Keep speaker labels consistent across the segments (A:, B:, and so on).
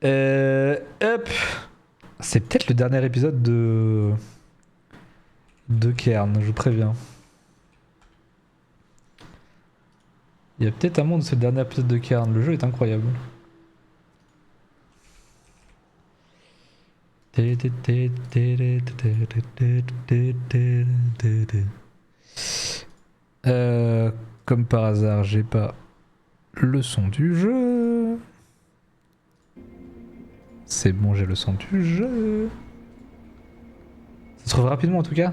A: Hop. C'est peut-être le dernier épisode de Cairn, je vous préviens. Il y a peut-être un monde, c'est le dernier épisode de Cairn. Le jeu est incroyable. Comme par hasard, j'ai pas le son du jeu. C'est bon, j'ai le son du jeu. Ça se trouve rapidement en tout cas.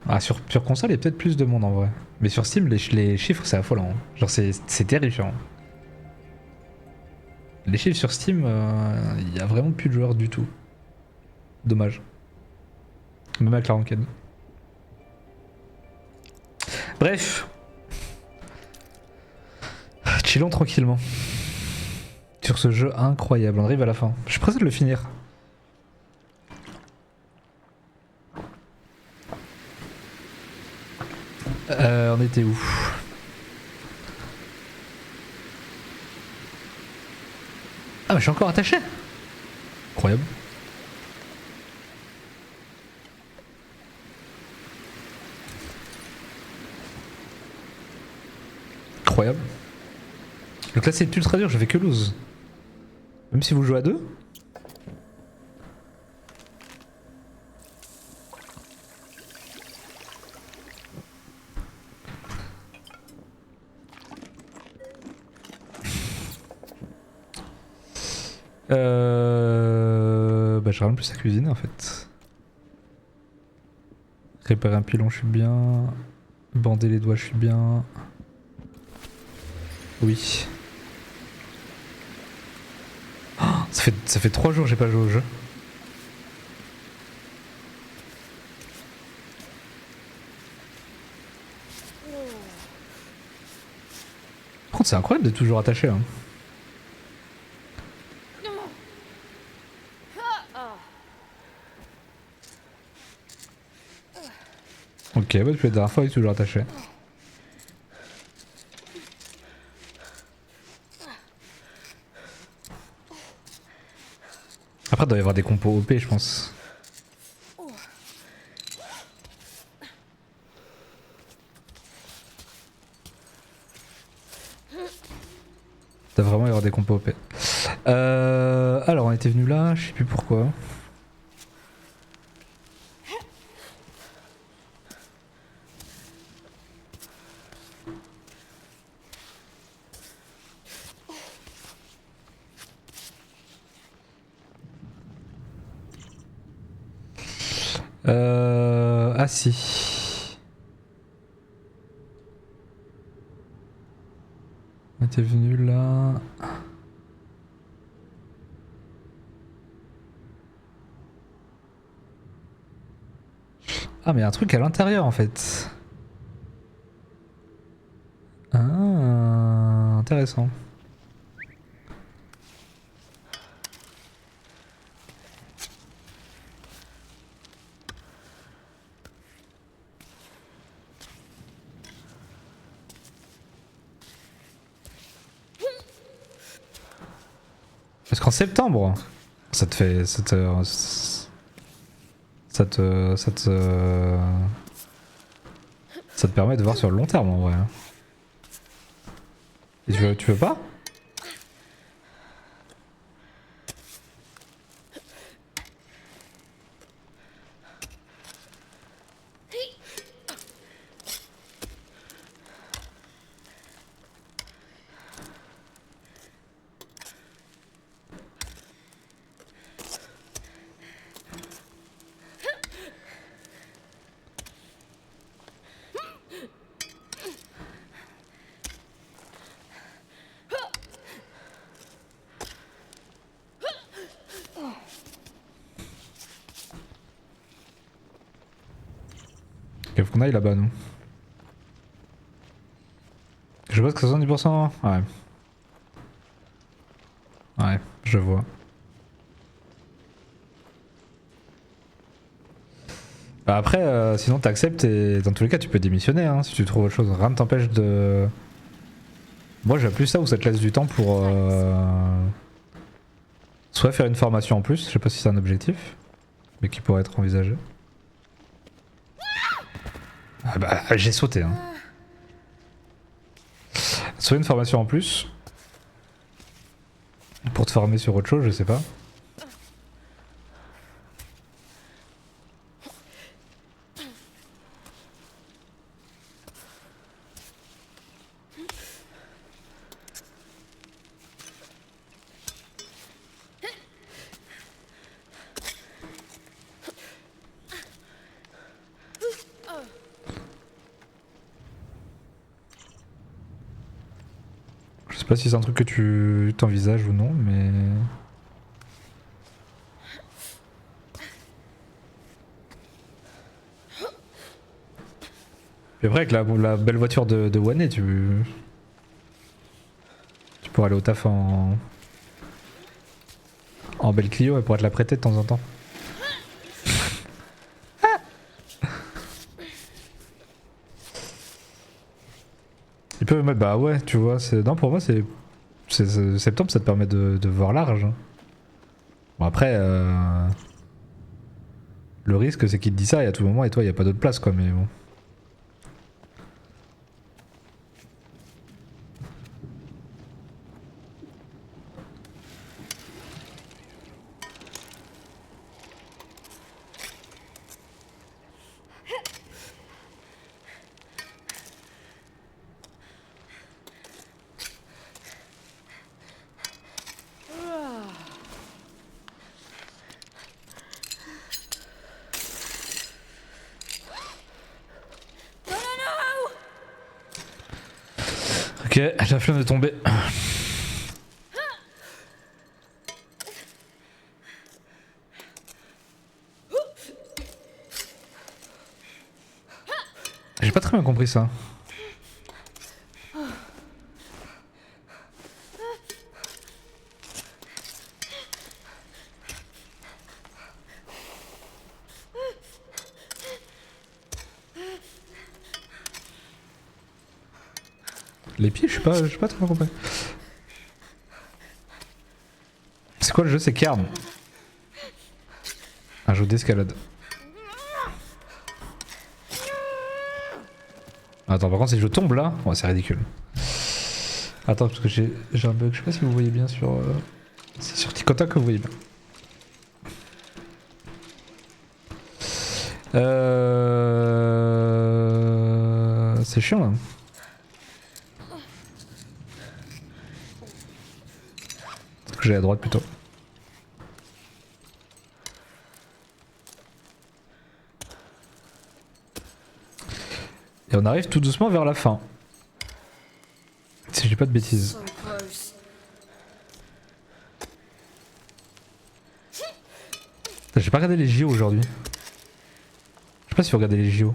A: Ah, sur console, il y a peut-être plus de monde en vrai. Mais sur Steam, les chiffres, c'est affolant. Genre, c'est terrifiant. Les chiffres sur Steam, il y a vraiment plus de joueurs du tout. Dommage. Même avec la ranked. Bref. Chillons tranquillement. Sur ce jeu incroyable. On arrive à la fin. Je suis pressé de le finir. On était où? Ah, mais je suis encore attaché. Incroyable. Incroyable. Le classé est ultra dur, je fais que lose. Même si vous jouez à deux. Bah je ramène plus à cuisiner en fait. Réparer un pilon, je suis bien. Bander les doigts, je suis bien. Oui. Oh, ça fait 3 jours que j'ai pas joué au jeu. Par contre, c'est incroyable d'être toujours attaché. Hein. Ok, bah depuis la dernière fois, il est toujours attaché. Après, il doit y avoir des compos OP, je pense. Il doit vraiment y avoir des compos OP. Alors, on était venu là, je sais plus pourquoi. Ah si. On était venu là. Ah mais il y a un truc à l'intérieur en fait. Ah, intéressant. Parce qu'en septembre, ça te fait... Ça te permet de voir sur le long terme en vrai. Et tu veux pas? Il faut qu'on aille là-bas nous. Je vois que 70%. Ouais. Ouais, je vois. Bah après, sinon t'acceptes et dans tous les cas tu peux démissionner hein, si tu trouves autre chose. Rien ne t'empêche de... Moi j'ai plus ça où ça te laisse du temps pour... Soit faire une formation en plus, je sais pas si c'est un objectif, mais qui pourrait être envisagé. Ah bah j'ai sauté hein. Soit une formation en plus, pour te former sur autre chose, je sais pas. Je sais pas si c'est un truc que tu t'envisages ou non, mais... Puis après avec la belle voiture de Wanné, tu pourrais aller au taf en belle Clio et pourrais te la prêter de temps en temps. Ils peuvent mettre, bah ouais, tu vois, non pour moi c'est septembre, ça te permet de voir large. Hein. Bon après, le risque c'est qu'il te dit ça et à tout moment et toi il y a pas d'autre place quoi, mais bon. Ok, la flamme est tombée. J'ai pas très bien compris ça. Les pieds, je sais pas très bien compris. C'est quoi le jeu? C'est Cairn. Un jeu d'escalade. Attends, par contre, si je tombe là, ouais, c'est ridicule. Attends, parce que j'ai un bug, je sais pas si vous voyez bien sur. C'est sur TikTok que vous voyez bien. C'est chiant là. Parce que j'ai à droite plutôt. Et on arrive tout doucement vers la fin. Si je dis pas de bêtises. J'ai pas regardé les JO aujourd'hui. Je sais pas si vous regardez les JO.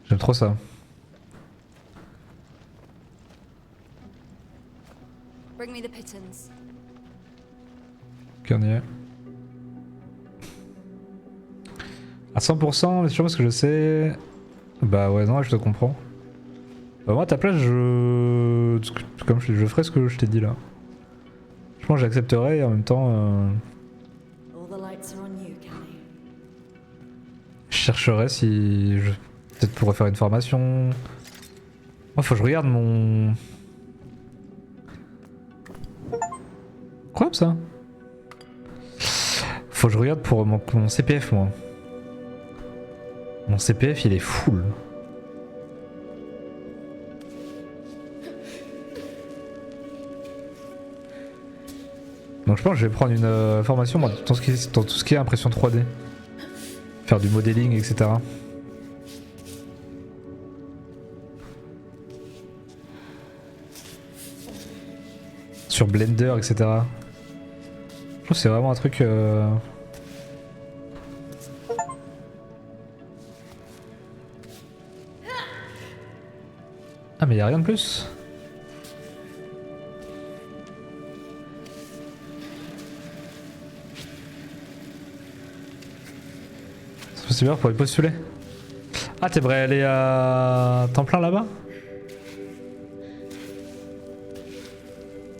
A: J'aime trop ça.
B: Bring me the pittance.
A: Ok, on y est. À 100%, mais c'est sûr parce que je sais. Bah ouais, non, je te comprends. Bah moi, à ta place, comme je ferais ce que je t'ai dit là. Je pense que j'accepterais et en même temps.
B: All the lights are on you, Callie.
A: Je chercherais si. Peut-être pour refaire une formation. Moi, faut que je regarde mon. Quoi ça? Faut que je regarde pour mon CPF, moi. Mon CPF, il est full. Donc je pense que je vais prendre une formation moi, dans tout ce qui est impression 3D. Faire du modeling, etc. Sur Blender, etc. Je trouve que c'est vraiment un truc... Ah mais y'a rien de plus. C'est bien pour y postuler. Ah, t'aimerais aller à temps plein là-bas?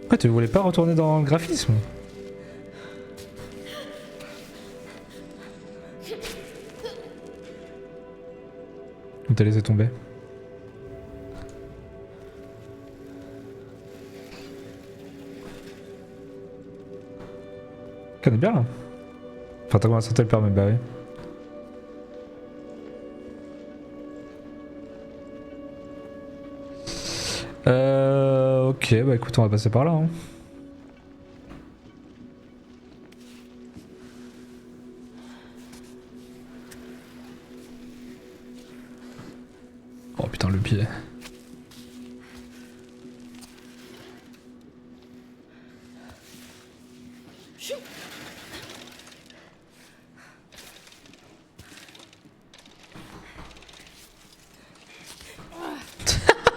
A: Pourquoi tu voulais pas retourner dans le graphisme? Ou t'as laissé tomber? On est bien là. Enfin, t'as commencé à sauter le permis, bah oui. Ok, bah écoute, on va passer par là. Hein. Oh putain, le pied.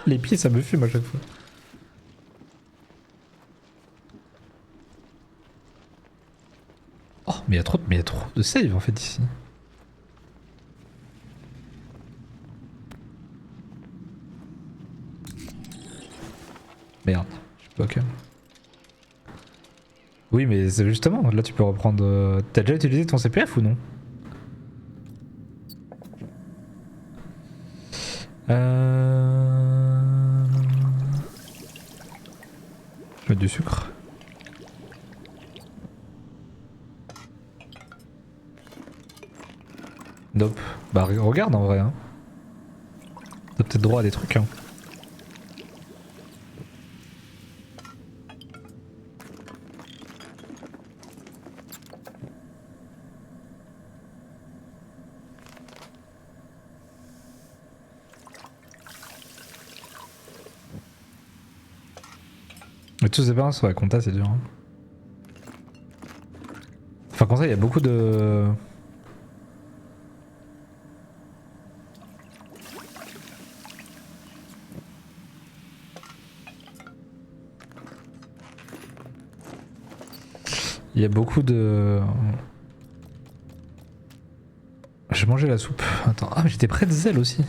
A: Les pieds, ça me fume à chaque fois. Oh, mais il y a trop de save en fait ici. Merde, je suis pas calme. Oui, mais c'est justement, là tu peux reprendre. T'as déjà utilisé ton CPF ou non? Je vais mettre du sucre. Nope. Bah regarde en vrai. Hein. T'as peut-être droit à des trucs. Hein. Mais tous ces balances, ouais, compta c'est dur. Hein. Enfin, comme ça, il y a beaucoup de. Il y a beaucoup de. J'ai mangé la soupe. Attends. Ah, mais j'étais près de zèle aussi.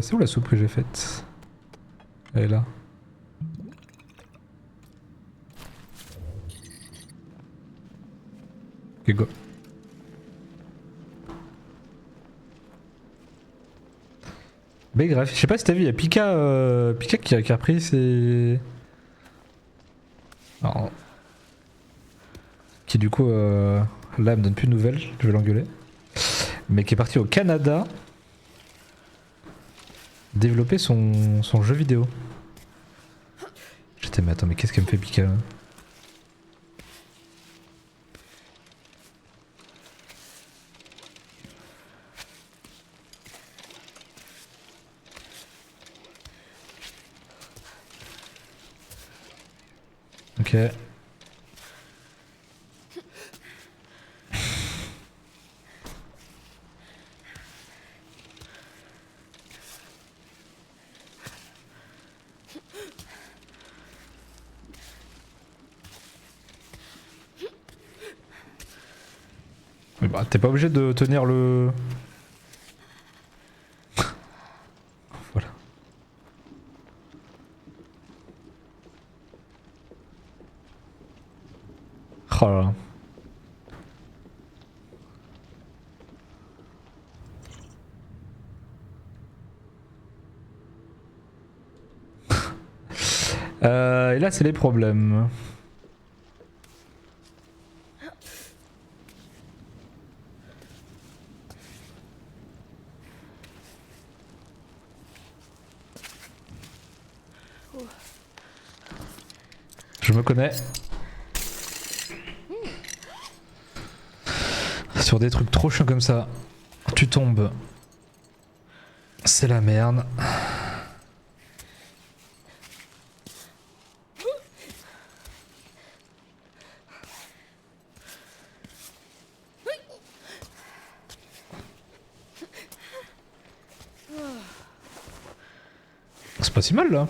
A: C'est où la soupe que j'ai faite? Elle est là. Ok, go. Mais grave, je sais pas si t'as vu, il y a Pika, Pika qui a repris ses. Alors, qui du coup, là, elle me donne plus de nouvelles, je vais l'engueuler. Mais qui est parti au Canada développer son jeu vidéo. J'étais, mais attends, mais qu'est-ce qu'elle me fait Pika là? Ok. Mais bah, t'es pas obligé de tenir le. Voilà. Oh là là. Et là, c'est les problèmes. Je me connais. Sur des trucs trop chiants comme ça, tu tombes. C'est la merde. C'est pas si mal là.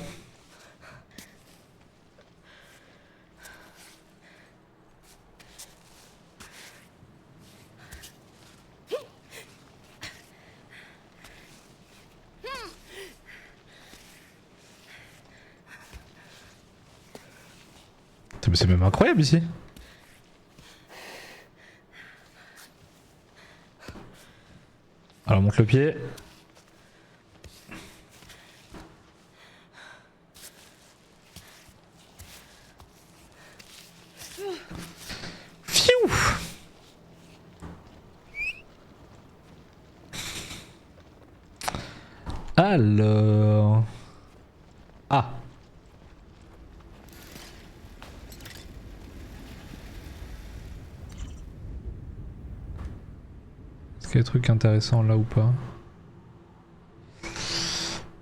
A: C'est même incroyable ici. Alors monte le pied. Fiou. Alors... Ah. Est-ce qu'il y a des trucs intéressants là ou pas?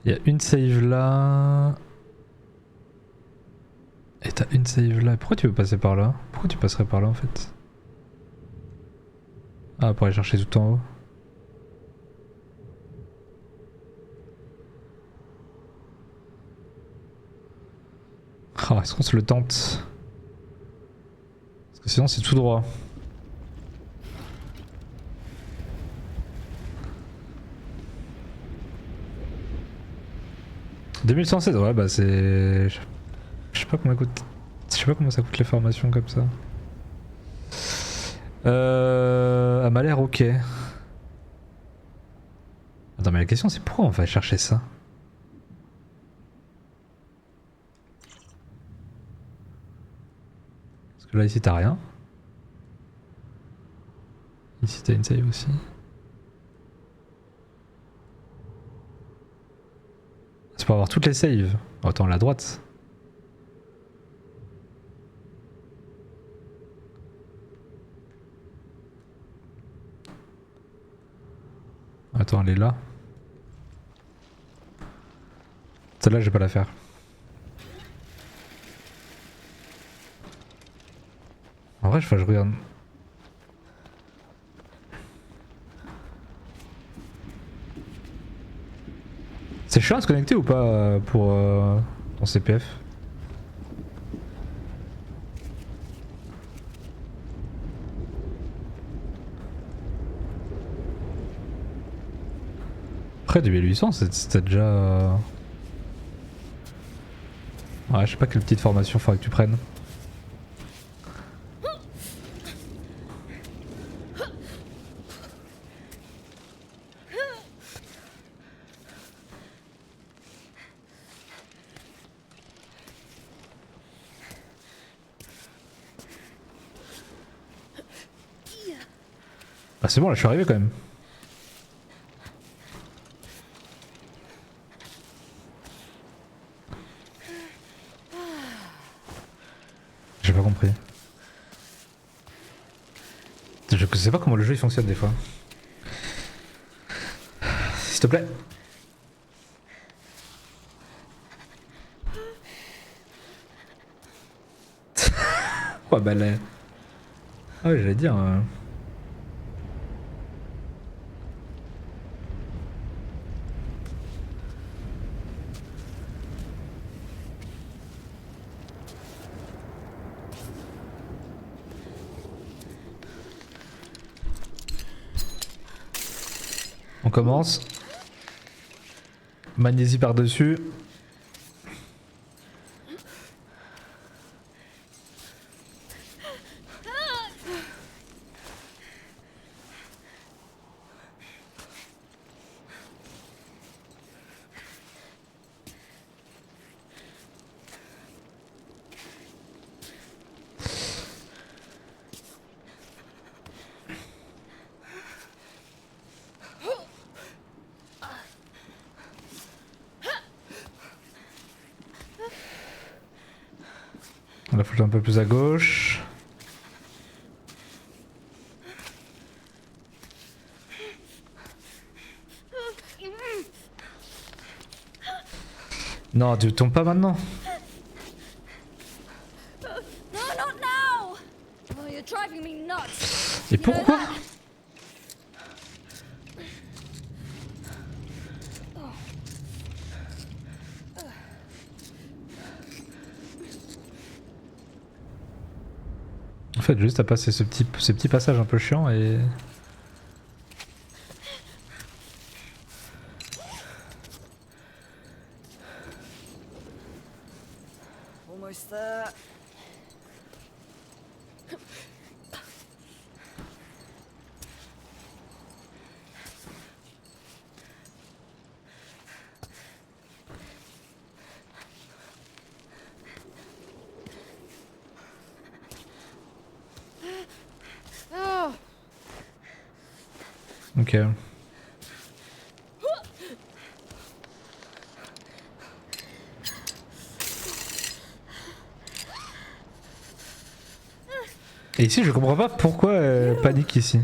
A: Il y a une save là. Et t'as une save là. Pourquoi tu veux passer par là? Pourquoi tu passerais par là en fait? Ah, pour aller chercher tout en haut. Ah, est-ce qu'on se le tente? Parce que sinon c'est tout droit. « 2116, ouais bah c'est... Je sais pas combien coûte... Je sais pas comment ça coûte les formations comme ça. Elle m'a l'air ok. Attends mais la question c'est pourquoi on va chercher ça? Parce que là ici t'as rien. Ici t'as une save aussi. C'est pour avoir toutes les saves. Oh, attends, la droite. Attends, elle est là. Celle-là, je vais pas la faire. En vrai, je regarde. C'est chiant à se connecter ou pas pour ton CPF? Après 2800 c'était déjà... Ouais, je sais pas quelle petite formation faudrait que tu prennes. Ah c'est bon là je suis arrivé quand même. J'ai pas compris. Je sais pas comment le jeu il fonctionne des fois. S'il te plaît. Oh bah là... Ah ouais j'allais dire... On commence. Magnésie par-dessus. Là faut aller un peu plus à gauche. Non, tu tombes pas maintenant.
B: No, not now! Oh, you're driving me nuts.
A: Et pourquoi? En fait, juste à passer ce petit passage un peu chiant et...
B: Almost there.
A: Ok. Et ici je comprends pas pourquoi elle panique ici.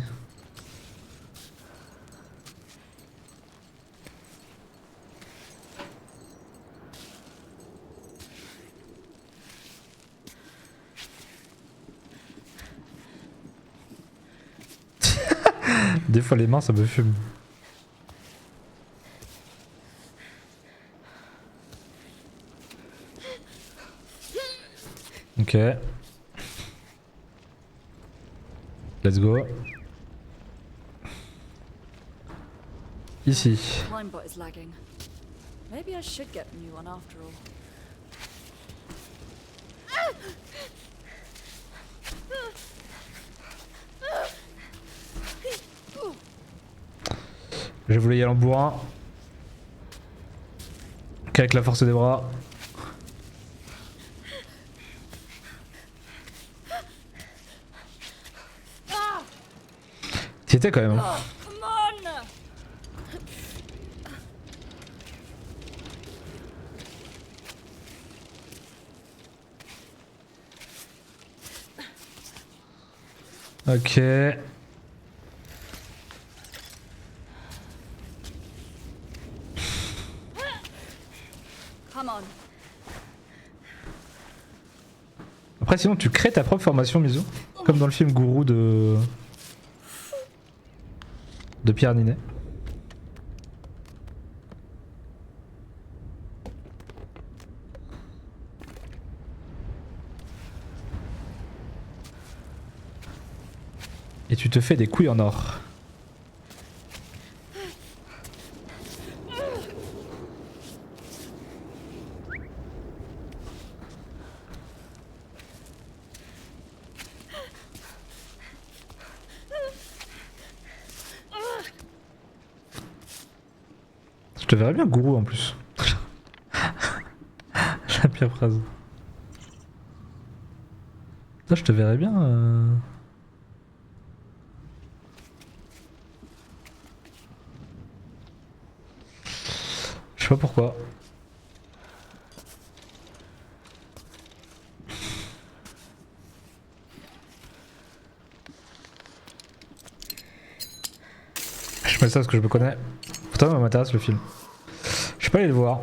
A: Des fois les mains ça me fume. Ok. Let's go. Ici.
B: Minebot is lagging. Maybe I should get a new one after all.
A: J'ai voulu y aller en bourrin. Qu'avec la force des bras. T'y étais quand même. Hein.
B: Come on!
A: Ok.
B: Come on.
A: Après sinon tu crées ta propre formation Mizu. Comme dans le film Gourou de Pierre Ninet. Et tu te fais des couilles en or. Je te verrais bien gourou en plus. La pire phrase. Ça je te verrais bien. Je sais pas pourquoi. Je mets ça parce que je me connais. Pourtant, ça m'intéresse le film. Je suis pas allé le voir.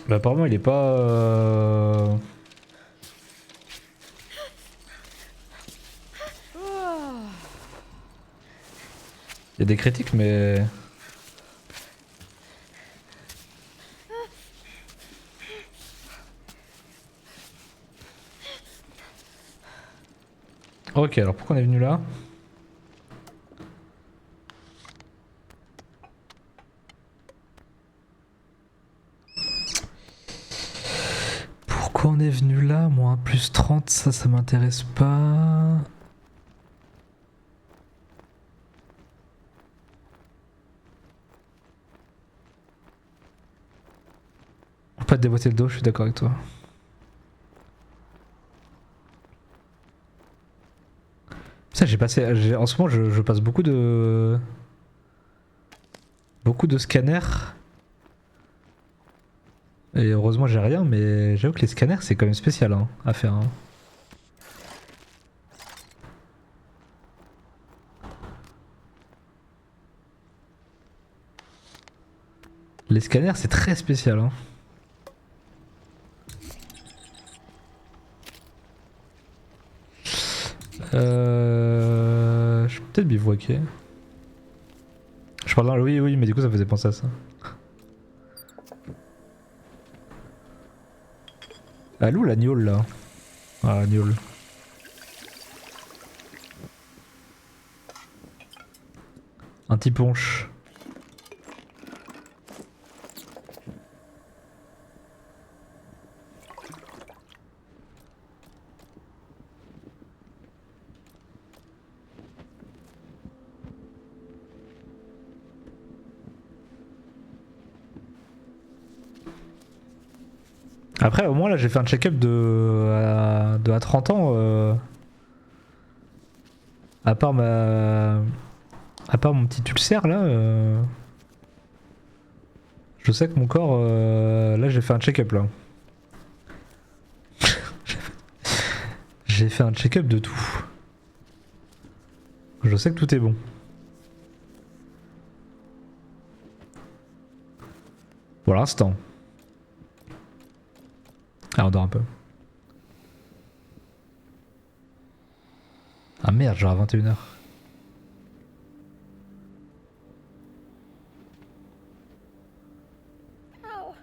A: Bah, apparemment, il est pas. Il y a des critiques, mais. Ok, alors pourquoi on est venu là? Pourquoi on est venu là? Moi, plus 30, ça m'intéresse pas. Faut pas te déboîter le dos, je suis d'accord avec toi. Ça, j'ai passé. En ce moment, je passe beaucoup de. Beaucoup de scanners. Et heureusement, j'ai rien, mais j'avoue que les scanners, c'est quand même spécial hein, à faire. Hein. Les scanners, c'est très spécial. Hein. Je peux peut-être bivouaquer. Je parle dans oui, mais du coup, ça faisait penser à ça. Ah, l'où la gnôle là? Ah, la gnôle. Un petit ponche. Après, au moins là, j'ai fait un check-up de à 30 ans. À part ma... À part mon petit ulcère là, je sais que mon corps, là j'ai fait un check-up là. J'ai fait un check-up de tout. Je sais que tout est bon. Pour l'instant. Ah, on dort un peu. Ah merde, genre à 21h.
B: Ow.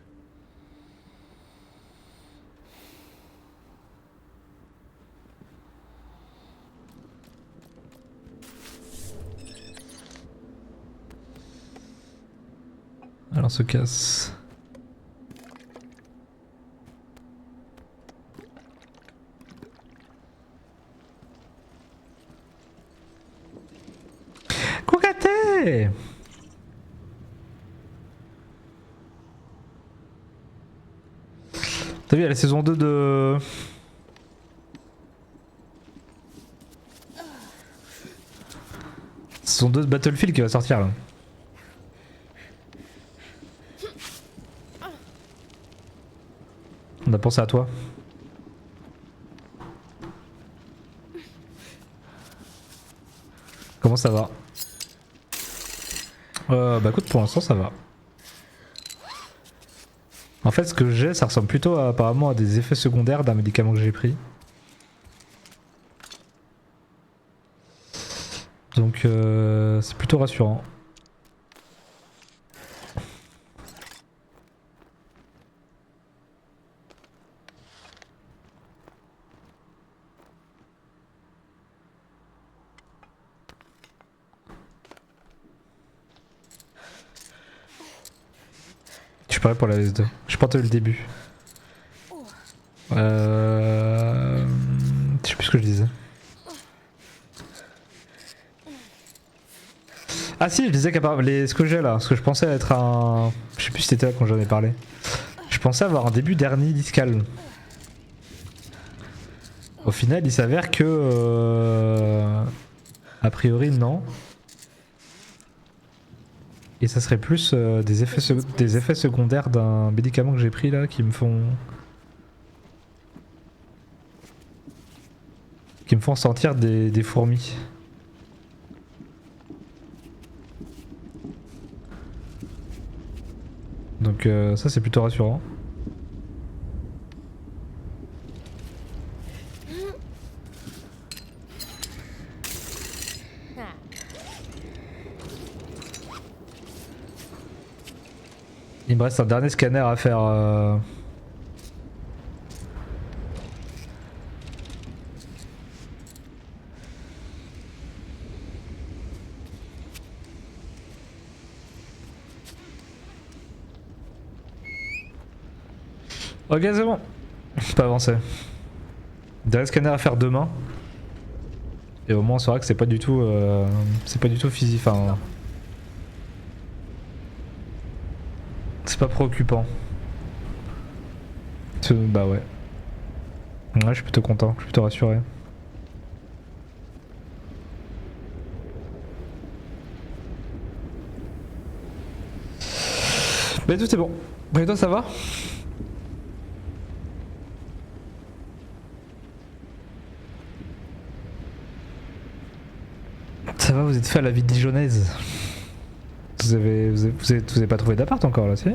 A: Alors on se casse. Coucaté! T'as vu, il y a la saison 2 de... Saison 2 de Battlefield qui va sortir là. On a pensé à toi. Comment ça va? Bah écoute, pour l'instant ça va. En fait, ce que j'ai, ça ressemble plutôt apparemment à des effets secondaires d'un médicament que j'ai pris. Donc c'est plutôt rassurant. Je suis prêt pour la S2. Je porte le début. Je sais plus ce que je disais. Ah si, je disais qu'apparemment ce que j'ai là, ce que je pensais être un... Je sais plus si c'était là quand j'en ai parlé. Je pensais avoir un début d'hernie discale. Au final, il s'avère que... a priori, non. Et ça serait plus des effets secondaires d'un médicament que j'ai pris là qui me font... sentir des fourmis. Donc ça c'est plutôt rassurant. Il me reste un dernier scanner à faire. Ok, c'est bon. Je peux avancer. Dernier scanner à faire demain. Et au moins on saura que c'est pas du tout physique. Enfin, c'est pas préoccupant. Bah ouais. Ouais, je suis plutôt content, je suis plutôt rassuré. Bah tout est bon. Et toi ça va? Ça va, vous êtes fait à la vie dijonnaise. Vous avez pas trouvé d'appart encore là, si?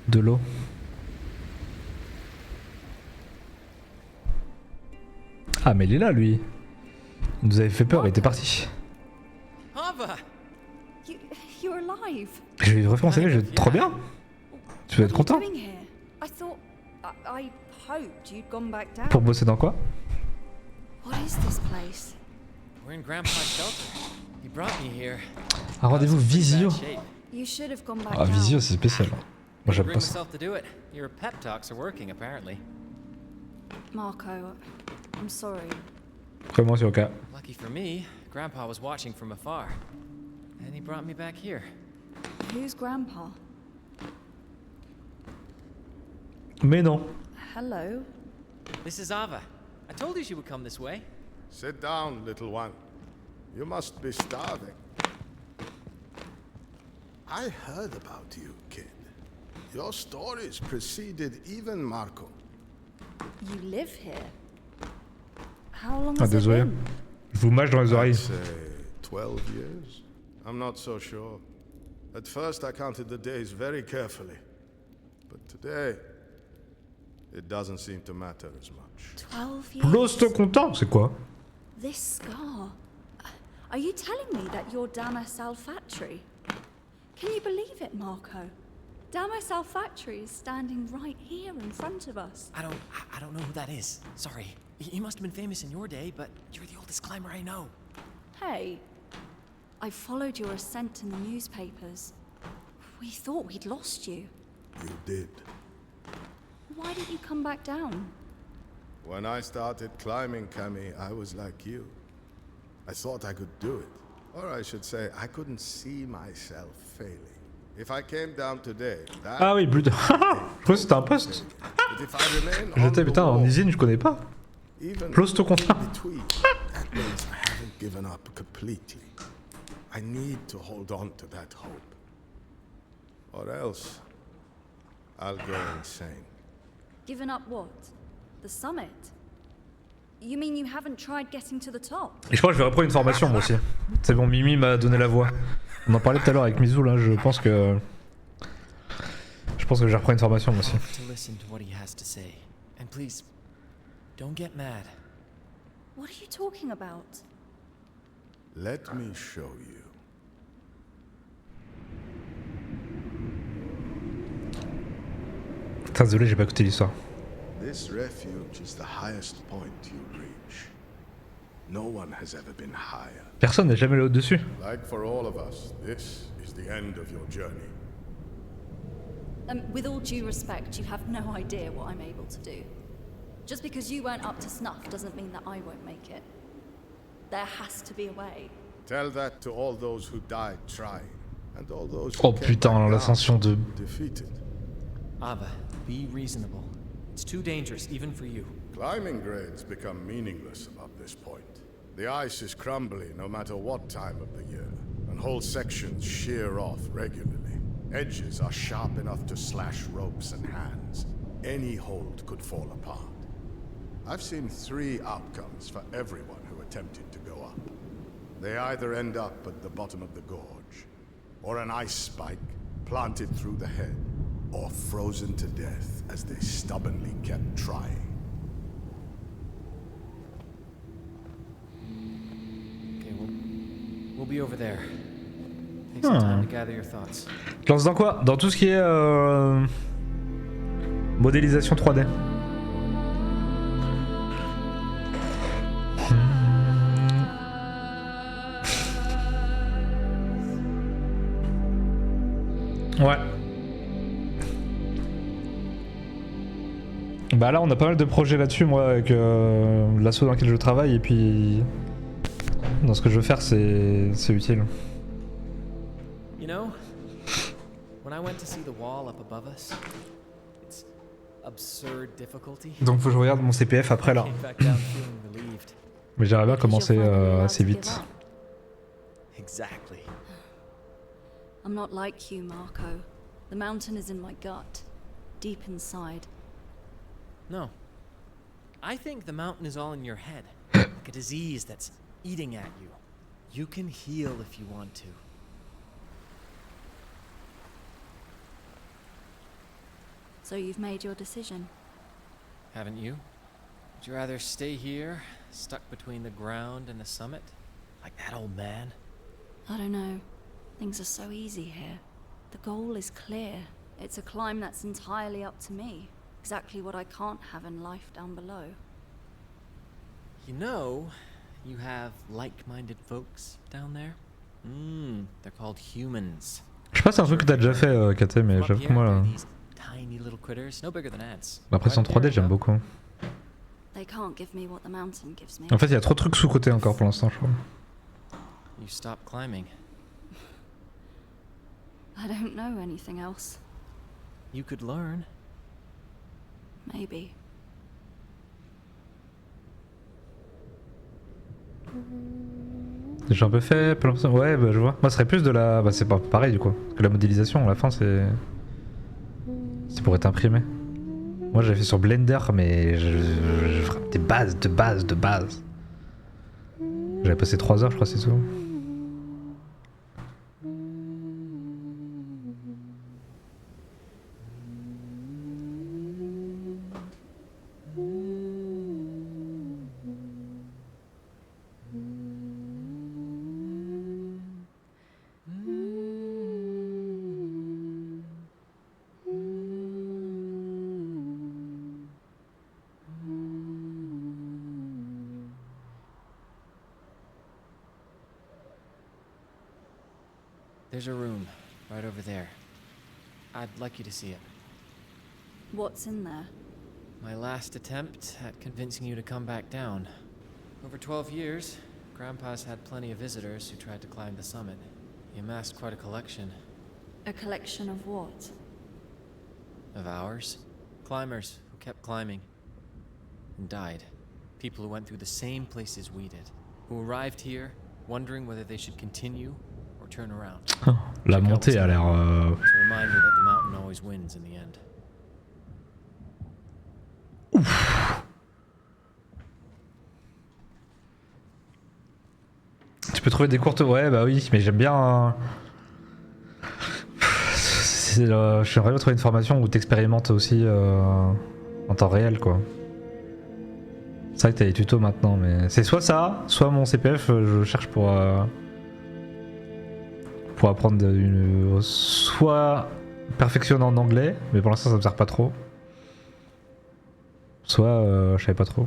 A: De l'eau. Ah mais il est là lui. Il nous avait fait peur, il était parti.
B: Ava! You're alive.
A: Je vais refaire mon CV, je vais être trop bien. Tu vas être content.
B: What are you doing here? I thought I hoped you'd gone back down.
A: Pour bosser dans quoi?
B: What is this place?
C: We're in Grandpa's shelter. He brought me here.
A: Un rendez-vous visio.
B: You should have gone back
A: Ah
B: down.
A: visio c'est spécial. Moi j'aime
C: Bring
A: pas ça.
C: myself to do it. Your pep talks are working apparently.
B: Marco, I'm sorry.
A: Comment sur le cas?
C: Lucky for me, Grandpa was watching from afar. And he brought me back here.
B: Who's Grandpa?
A: Mais non.
B: Hello.
C: This is Ava. I told you she would come this way.
D: Sit down, little one. You must be starving. I heard about you, kid. Your stories preceded even Marco.
B: You live here. How long
A: Ah
B: has it
A: désolé.
B: been?
A: Je vous mâche dans les
D: I'd
A: oreilles.
D: say 12 years? I'm not so sure. At first I counted the days very carefully. But today, it doesn't seem to matter as much.
B: 12 years.
A: Blosto content, c'est quoi?
B: This scar. Are you telling me that you're Damas Alfatri? Can you believe it, Marco? Damas Alfatri is standing right here in front of us.
C: I don't know who that is. Sorry. He must have been famous in your day, but you're the oldest climber I know.
B: Hey, I followed your ascent in the newspapers. We thought we'd lost you.
D: You did.
B: Why didn't you come back down?
D: When I started climbing, Cammy, I was like you. I thought I could do it. Or I should say, I couldn't see myself failing. If I came down today, that
A: Ah oui, plus de... Je crois que c'était un poste.
D: but if I remain on
A: J'étais
D: the
A: putain en
D: wall,
A: usine, je connais pas.
D: even
A: Blosto content.
D: in between, that means I haven't given up completely. I need to hold on to that hope. Or else, I'll go insane.
B: Given up what? The summit? You mean you haven't tried getting to the top?
A: Et je crois que je vais reprendre une formation moi aussi. C'est bon, Mimi m'a donné la voix. On en parlait tout à l'heure avec Mizou là, je pense que je vais reprendre une formation moi aussi.
C: To listen to what he has to say. And please, don't get mad.
B: What are you talking about?
D: Let me show you.
A: Putain, désolé, j'ai pas écouté l'histoire.
D: This refuge is the highest point you reach. No one has ever been higher.
A: Personne n'est jamais allé au-dessus.
D: Like for all of us, this is the end of your journey.
B: With all due respect, you have no idea what I'm able to do. Just because you weren't up to snuff doesn't mean that I won't make it. There has to be a way.
D: Tell that to all those who died trying, and all those who
A: Oh
D: came
A: putain,
D: back
A: l'ascension de...
D: down, defeated.
C: Ava, be reasonable. It's too dangerous, even for you.
D: Climbing grades become meaningless above this point. The ice is crumbly no matter what time of the year, and whole sections shear off regularly. Edges are sharp enough to slash ropes and hands. Any hold could fall apart. I've seen 3 outcomes for everyone who attempted to go up. They either end up at the bottom of the gorge, or an ice spike planted through the head, or frozen to death as they stubbornly kept trying.
C: Okay, we'll be over there. Take some time to gather your thoughts.
A: Tu lances dans quoi? Dans tout ce qui est modélisation 3D. Ouais. Bah là on a pas mal de projets là-dessus moi avec l'asso dans lequel je travaille et puis dans ce que je veux faire c'est utile.
C: You know, when I went to see the wall up above us, its absurd difficulty,
A: Donc faut que je regarde mon CPF après là.
C: came back down feeling relieved.
A: Mais j'aimerais bien commencer
B: Because you're finally allowed
A: assez
B: to give
A: vite.
B: up.
C: Exactly.
B: I'm not like you, Marco. The mountain is in my gut, deep inside.
C: No. I think the mountain is all in your head, like a disease that's eating at you. You can heal if you want to.
B: So you've made your decision.
C: Haven't you? Would you rather stay here, stuck between the ground and the summit, like that old man?
B: I don't know. Things are so easy here. The goal is clear. It's a climb that's entirely up to me. Exactly what I can't have in life down below.
C: You know, you have like-minded folks down there? They're called humans.
A: Je sais pas si c'est un truc que t'as déjà fait KT mais
C: From up
A: j'avoue que
C: here,
A: moi
C: they're
A: là...
C: these tiny little critters, no bigger than ants.
A: L'impression
C: Right up
A: 3D
C: here,
A: j'aime
C: though.
A: beaucoup.
B: They can't give me what the mountain gives me.
A: En fait, il y a trop de trucs sous-côté encore pour l'instant, je crois.
C: You stopped climbing.
B: I don't know anything else.
C: You could learn.
B: Maybe.
A: J'ai un peu fait, pas l'impression. Ouais, bah je vois. Moi, ce serait plus de la. Bah, c'est pas pareil du coup. Parce que la modélisation, à la fin, c'est. C'est pour être imprimé. Moi, j'avais fait sur Blender, mais je frappe des bases, de base, de base. J'avais passé 3 heures, je crois, c'est tout.
C: There's a room right over there. I'd like you to see it.
B: What's in there?
C: My last attempt at convincing you to come back down. Over 12 years, Grandpa's had plenty of visitors who tried to climb the summit. He amassed quite a collection.
B: A collection of what?
C: Of ours. Climbers who kept climbing. And died. People who went through the same places we did. Who arrived here, wondering whether they should continue or turn around.
A: La montée a l'air.
C: It's a reminder that the mountain always wins in the end.
A: Tu peux trouver des courtes. Ouais, bah oui, mais j'aime bien. Je suis en train de trouver une formation où t'expérimentes aussi en temps réel, quoi. C'est vrai que t'as les tutos maintenant, mais c'est soit ça, soit mon CPF, je cherche pour apprendre soit perfectionner en anglais, mais pour l'instant ça me sert pas trop. Soit je savais pas trop.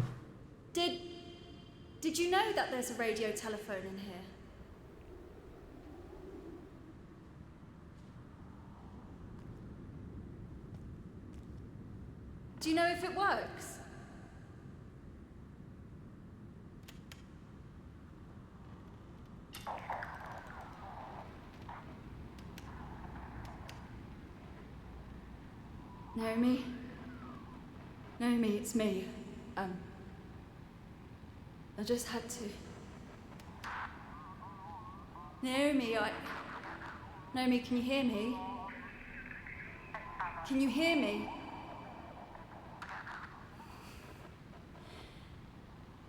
B: Did you know that there's a radio telephone in here? Do you know if it works? Naomi? Naomi, it's me. I just had to. Naomi, Naomi, can you hear me? Can you hear me?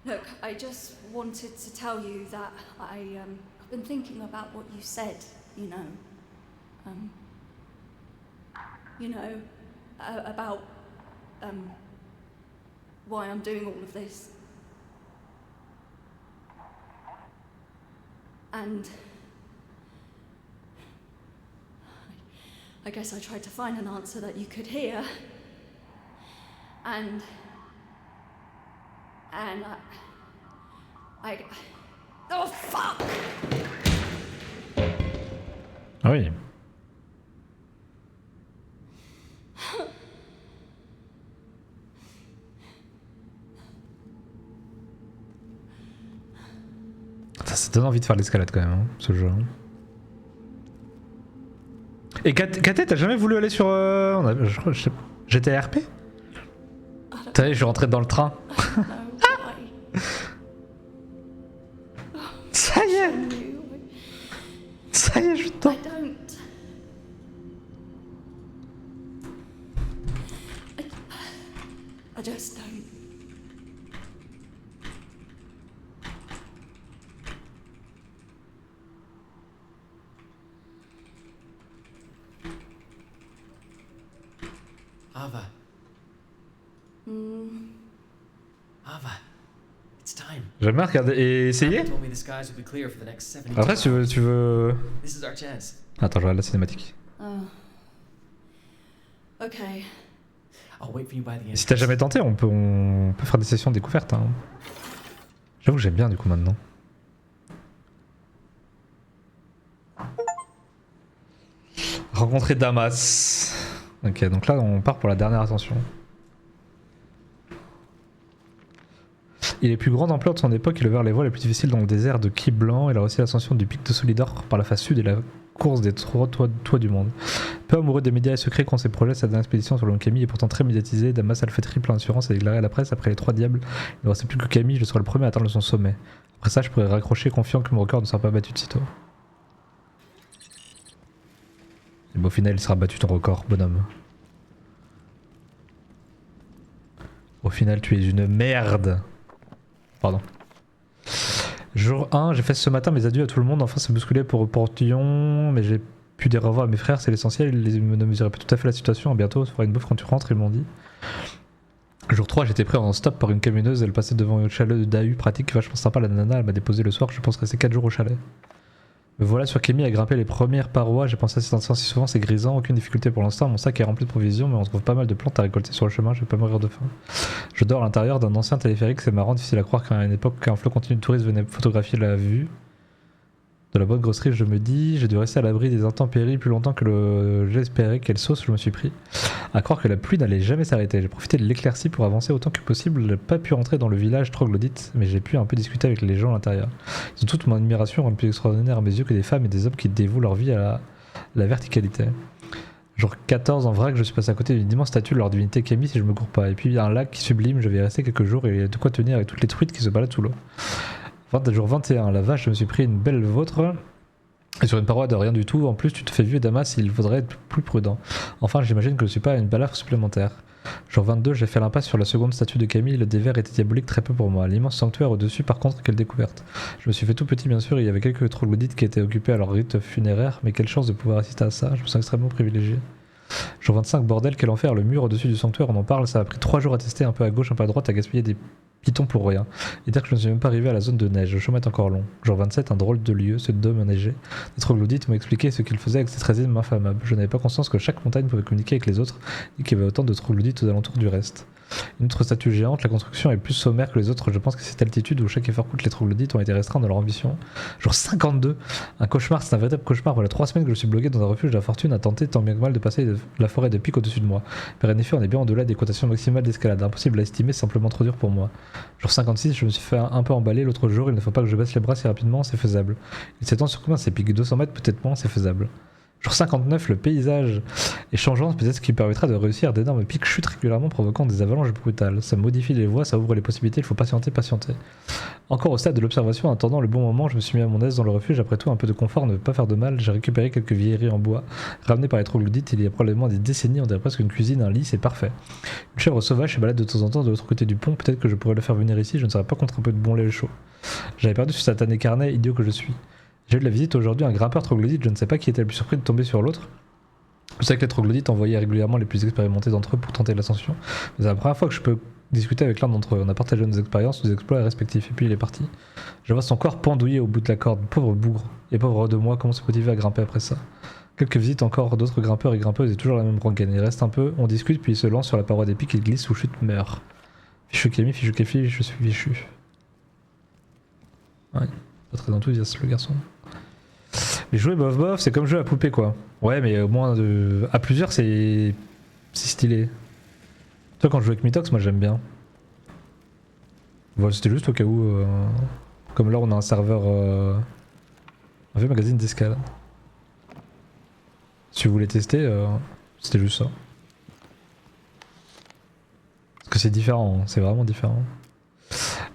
B: Look, I just wanted to tell you that I've been thinking about what you said, you know. About why I'm doing all of this. And I guess I tried to find an answer that you could hear. And I oh fuck!
A: Ah oui. Ça donne envie de faire l'escalade quand même, hein, ce jeu. Et KT, t'as jamais voulu aller sur je crois, GTA RP? T'as vu, je suis rentré dans le train. Ça y est. Ça y est, je t'en.
B: I just don't.
C: Ava. Ava. It's time.
A: J'aime bien regarder et essayer.
C: Told me the skies will be clear for the next 72
A: Après, tu veux.
C: This is our chance.
A: Attends, je regarde la cinématique.
B: Okay.
C: I'll wait for you by the end.
A: Si t'as jamais tenté, on peut faire des sessions découvertes. Hein. J'avoue que j'aime bien du coup maintenant. Rencontrer Damas. Ok, donc là on part pour la dernière ascension. Il est plus grand d'ampleur de son époque, il a ouvert les voies les plus difficiles dans le désert de Ki Blanc, il a réussi l'ascension du pic de Solidor par la face sud et la course des trois toits du monde. Peu amoureux des médias et secrets quand ses projets, sa dernière expédition sur le Camille est pourtant très médiatisé. Damas a le fait triple assurance et déclaré à la presse après les 3 diables. Il ne restait plus que Camille, je serai le premier à atteindre son sommet. Après ça, je pourrais raccrocher confiant que mon record ne sera pas battu de sitôt. Et bon, au final, il sera battu ton record, bonhomme. Au final, tu es une merde. Pardon. Jour 1, j'ai fait ce matin mes adieux à tout le monde, enfin c'est bousculé pour Portillon, mais j'ai pu dire au revoir à mes frères, c'est l'essentiel, ils ne mesuraient pas tout à fait la situation, à bientôt, ça fera une bouffe quand tu rentres, ils m'ont dit. Jour 3, j'étais pris en stop par une camionneuse, elle passait devant un chalet de Dahu, pratique, vachement sympa, la nana, elle m'a déposé le soir, je pense rester 4 jours au chalet. Me voilà sur Kémy à grimper les premières parois, j'ai pensé à cet instant si souvent, c'est grisant, aucune difficulté pour l'instant, mon sac est rempli de provisions, mais on trouve pas mal de plantes à récolter sur le chemin, je vais pas mourir de faim. Je dors à l'intérieur d'un ancien téléphérique, c'est marrant, difficile à croire qu'à une époque qu'un flot continu de touristes venait photographier la vue de la bonne grosserie, je me dis, j'ai dû rester à l'abri des intempéries plus longtemps que j'espérais, quelle sauce je me suis pris. À croire que la pluie n'allait jamais s'arrêter. J'ai profité de l'éclaircie pour avancer autant que possible. J'ai pas pu rentrer dans le village troglodyte, mais j'ai pu un peu discuter avec les gens à l'intérieur. Ils ont toute mon admiration, rendent plus extraordinaire à mes yeux que des femmes et des hommes qui dévouent leur vie à la verticalité. Jour 14 en vrac, je suis passé à côté d'une immense statue de leur divinité Kémy si je me cours pas. Et puis il y a un lac qui sublime, je vais y rester quelques jours et il y a de quoi tenir avec toutes les truites qui se baladent sous l'eau. Jour 21, la vache, je me suis pris une belle vôtre. Et sur une paroi de rien du tout, en plus tu te fais vieux Damas, il faudrait être plus prudent. Enfin j'imagine que je suis pas à une balafre supplémentaire. Jour 22, j'ai fait l'impasse sur la seconde statue de Camille, le dévers était diabolique très peu pour moi. L'immense sanctuaire au-dessus par contre, quelle découverte. Je me suis fait tout petit bien sûr, il y avait quelques troglodytes qui étaient occupés à leur rite funéraire, mais quelle chance de pouvoir assister à ça, je me sens extrêmement privilégié. Jour 25, bordel, quel enfer, le mur au-dessus du sanctuaire, on en parle, ça a pris 3 jours à tester, un peu à gauche, un peu à droite, à gaspiller des pitons pour rien. Et dire que je ne suis même pas arrivé à la zone de neige, le chemin est encore long. Jour 27, un drôle de lieu, ce dôme enneigé. Les troglodytes m'ont expliqué ce qu'ils faisaient avec ces trésors infammables. Je n'avais pas conscience que chaque montagne pouvait communiquer avec les autres, et qu'il y avait autant de troglodytes aux alentours du reste. Une autre statue géante, la construction est plus sommaire que les autres, je pense que c'est cette altitude où chaque effort coûte, les troglodytes ont été restreints dans leur ambition. Jour 52, un cauchemar, c'est un véritable cauchemar, voilà 3 semaines que je suis bloqué dans un refuge de la fortune à tenter tant bien que mal de passer la forêt de pics au-dessus de moi. Mais en effet, on est bien au-delà des cotations maximales d'escalade, impossible à estimer, simplement trop dur pour moi. Jour 56, je me suis fait un peu emballer l'autre jour, il ne faut pas que je baisse les bras si rapidement, c'est faisable. Il s'étend sur combien ces pics, 200 mètres peut-être moins, c'est faisable. Jour 59, le paysage est changeant, peut-être ce qui permettra de réussir d'énormes pics chutent régulièrement provoquant des avalanches brutales. Ça modifie les voies, ça ouvre les possibilités, il faut patienter. Encore au stade de l'observation, en attendant le bon moment, je me suis mis à mon aise dans le refuge, après tout un peu de confort ne veut pas faire de mal, j'ai récupéré quelques vieilleries en bois, ramenées par les troglodytes il y a probablement des décennies, on dirait presque une cuisine, un lit, c'est parfait. Une chèvre sauvage se balade de temps en temps de l'autre côté du pont, peut-être que je pourrais le faire venir ici, je ne serais pas contre un peu de bon lait chaud. J'avais perdu ce satané carnet, idiot que je suis. J'ai eu de la visite aujourd'hui, un grimpeur troglodyte, je ne sais pas qui était le plus surpris de tomber sur l'autre. Je sais que les troglodytes envoyaient régulièrement les plus expérimentés d'entre eux pour tenter l'ascension, mais c'est la première fois que je peux discuter avec l'un d'entre eux. On a partagé nos expériences, nos exploits respectifs, et puis il est parti. Je vois son corps pendouillé au bout de la corde, pauvre bougre, et pauvre de moi, comment se motiver à grimper après ça. Quelques visites encore, d'autres grimpeurs et grimpeuses, et toujours la même rengaine. Il reste un peu, on discute, puis il se lance sur la paroi des pics, il glisse ou chute, meurt. Fichu Kémy, fichu Kéfi, je suis fichu. Ouais, pas très enthousiaste le garçon. Mais jouer bof bof, c'est comme jouer à poupée quoi. Ouais, mais au moins à plusieurs, c'est stylé. Toi, quand je joue avec Mitox, moi j'aime bien. Voilà, c'était juste au cas où. Comme là, on a un serveur. Un vieux magazine d'escale. Si vous voulez tester, c'était juste ça. Parce que c'est différent, hein, c'est vraiment différent.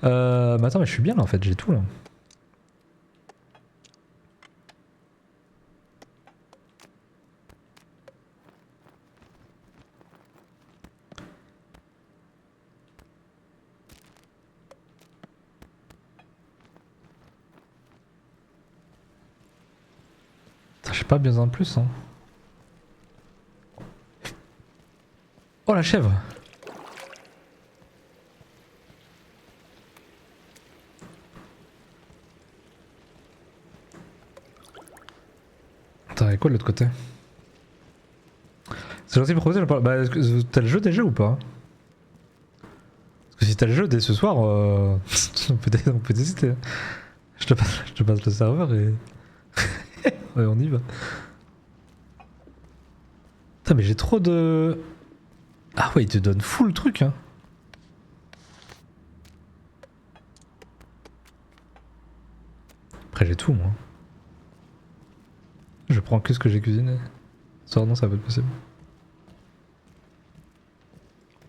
A: Mais attends, mais je suis bien là en fait, j'ai tout là. J'ai pas besoin de plus hein. Oh la chèvre. Attends, y'a quoi de l'autre côté? C'est gentil de proposer, bah t'as le jeu déjà ou pas? Parce que si t'as le jeu dès ce soir, on peut tester. Je te passe le serveur et... ouais, on y va. Putain, mais j'ai trop de... Ah ouais, il te donne full le truc, hein. Après j'ai tout moi. Je prends que ce que j'ai cuisiné. Ça non, ça va pas être possible.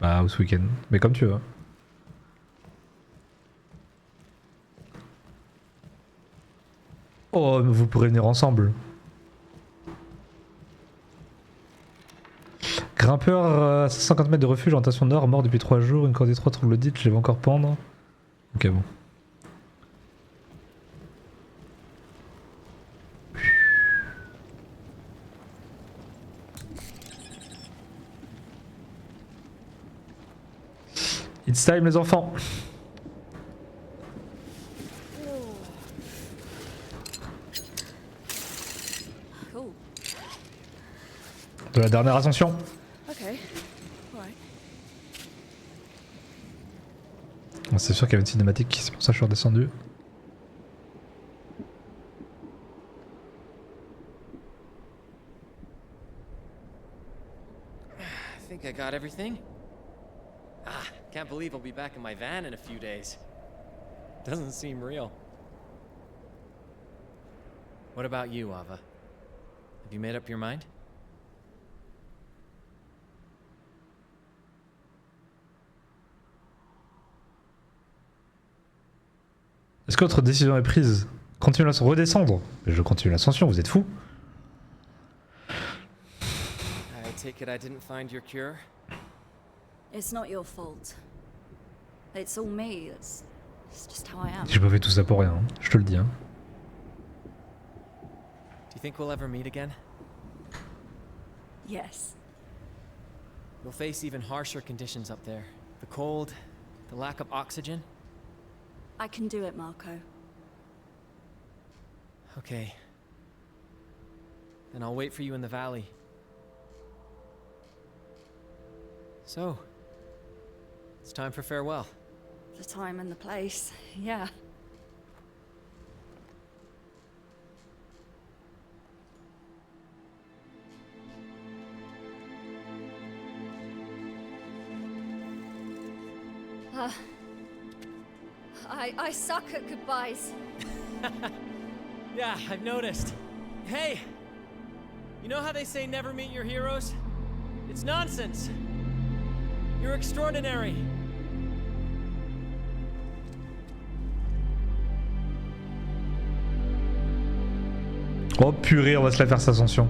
A: Bah ou ce week-end. Mais comme tu veux. Oh, vous pourrez venir ensemble. Grimpeur à 150 mètres de refuge en station nord, mort depuis 3 jours, une corde étroite troglodyte, je vais encore pendre. Ok bon. It's time les enfants.
B: Cool.
A: De la dernière ascension.
B: Okay. Alright.
A: Bon, c'est sûr qu'il y avait une cinématique, c'est pour ça que je suis redescendu.
C: I think I got everything. Ah, can't believe I'll be back in my van in a few days. Doesn't seem real. What about you, Ava? Have you made up your mind?
A: Est-ce que votre décision est prise? Continuez à redescendre. Mais je continue l'ascension, vous êtes fous?
C: I take it I didn't find your cure?
B: It's not your fault. It's all me. It's just how I am.
A: J'ai pas fait tout ça pour rien, hein. Je te le dis. Hein.
C: Do you think we'll ever meet again?
B: Yes.
C: You'll face even harsher conditions up there. The cold, the lack of oxygen.
B: I can do it, Marco.
C: Okay. Then I'll wait for you in the valley. So, it's time for farewell.
B: The time and the place, yeah. I suck at goodbyes.
C: Yeah, I've noticed. Hey! You know how they say never meet your heroes? It's nonsense. You're extraordinary.
A: Oh purée, on va se la faire cette ascension.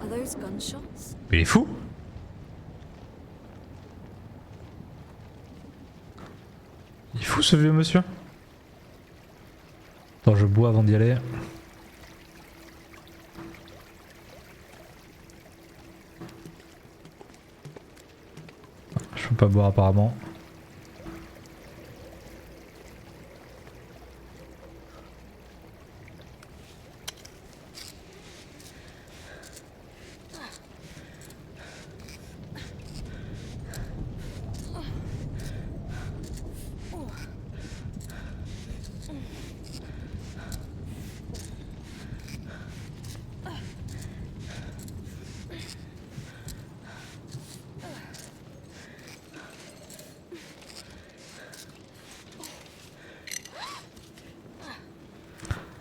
B: Are those gunshots?
A: Mais il est fou. Il est fou ce vieux monsieur. Attends, je bois avant d'y aller. Je peux pas boire apparemment.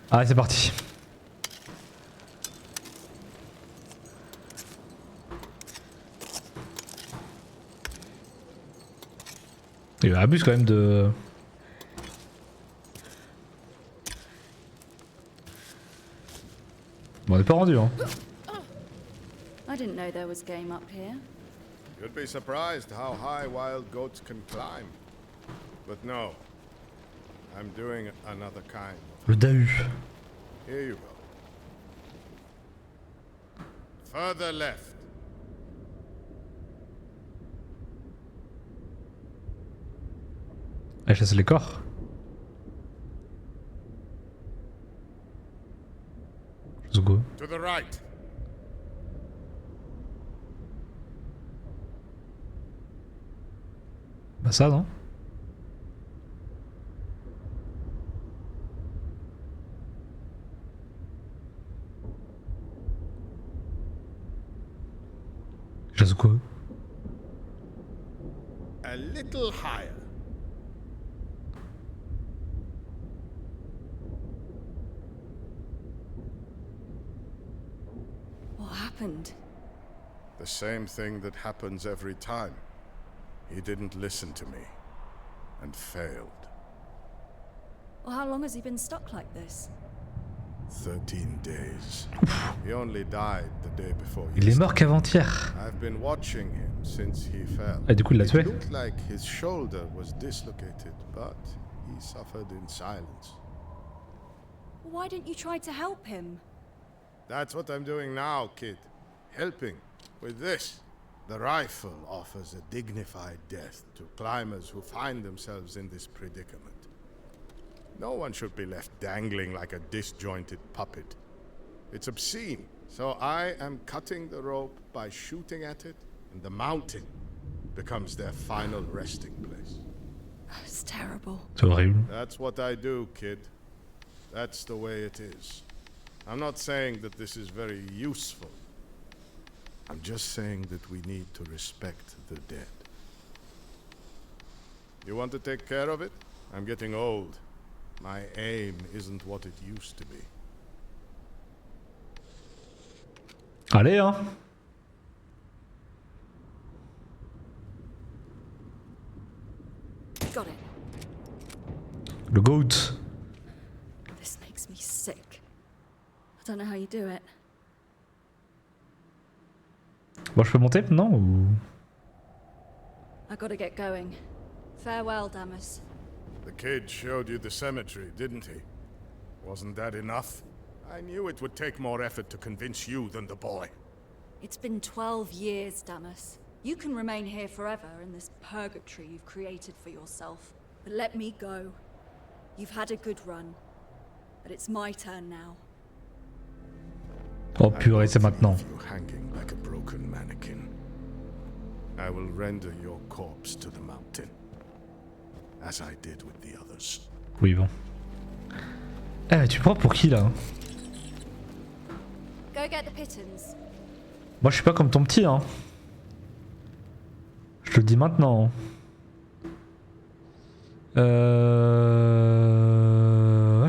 A: Allez, c'est parti. Il abuse quand même de... Bon, on n'est pas rendu, hein.
B: I didn't know there was game up here.
D: You'd be surprised how high wild goats can climb. But no, I'm doing another kind.
A: Le Dahu.
D: Here you go. Further left.
A: Elle chasse les corps. Let's go.
D: To the right.
A: Bah ça, non? Just quoi?
D: A little higher.
B: What happened?
D: The same thing that happens every time. He didn't listen to me. And failed.
B: Well, how long has he been stuck like this?
D: 13 days. He only died the day before
A: Il est mort qu'avant-hier.
D: I've been watching him since he fell.
A: Ah, du coup, il l'a tué.
D: It looked like his shoulder was dislocated, but he suffered in silence.
B: Why didn't you try to help him?
D: That's what I'm doing now, kid. Helping with this. The rifle offers a dignified death to climbers who find themselves in this predicament. No one should be left dangling like a disjointed puppet. It's obscene, so I am cutting the rope by shooting at it, and the mountain becomes their final resting place.
B: It's terrible.
A: C'est horrible.
D: That's what I do, kid. That's the way it is. I'm not saying that this is very useful. I'm just saying that we need to respect the dead. You want to take care of it? I'm getting old. My aim isn't what it used to be.
A: Allez, hein.
B: Got it.
A: Le goat.
B: This makes me sick. I don't know how you do it.
A: Bon, je peux monter maintenant ou...
B: I gotta get going. Farewell, Damas.
D: The kid showed you the cemetery, didn't he? Wasn't that enough? I knew it would take more effort to convince you than the boy.
B: It's been 12 years, Damas. You can remain here forever in this purgatory you've created for yourself. But let me go. You've had a good run. But it's my turn now.
A: Oh purée, c'est maintenant.
D: I won't leave you hanging like a broken mannequin. I will render your corpse to the mountain, as I did with the others.
A: Oui, bon. Eh, tu prends pour qui là?
B: Go get the pittance.
A: Moi, je suis pas comme ton petit, hein. Je te le dis maintenant. Ouais,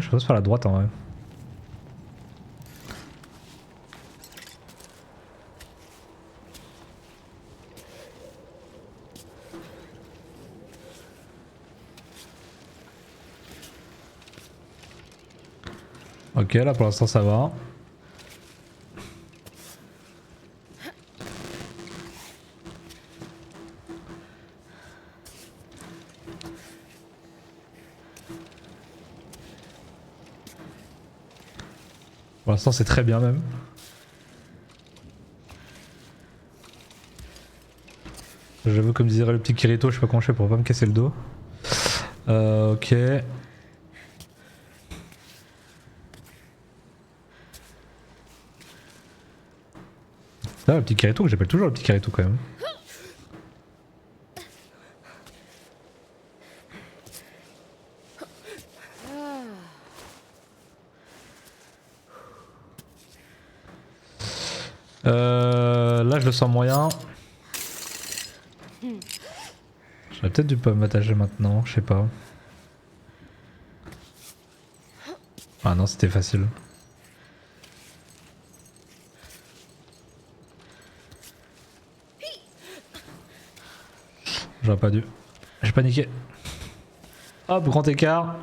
A: je passe par la droite en vrai. Ok, là pour l'instant ça va. Pour l'instant c'est très bien même. J'avoue comme dirait le petit Kirito, je sais pas comment je fais pour pas me casser le dos. Ok. Ah, le petit Kirito, que j'appelle toujours le petit Kirito quand même. Là je le sens moyen. J'aurais peut-être dû pas m'attacher maintenant, je sais pas. Ah non, c'était facile. J'aurais pas dû. J'ai paniqué. Hop, grand écart.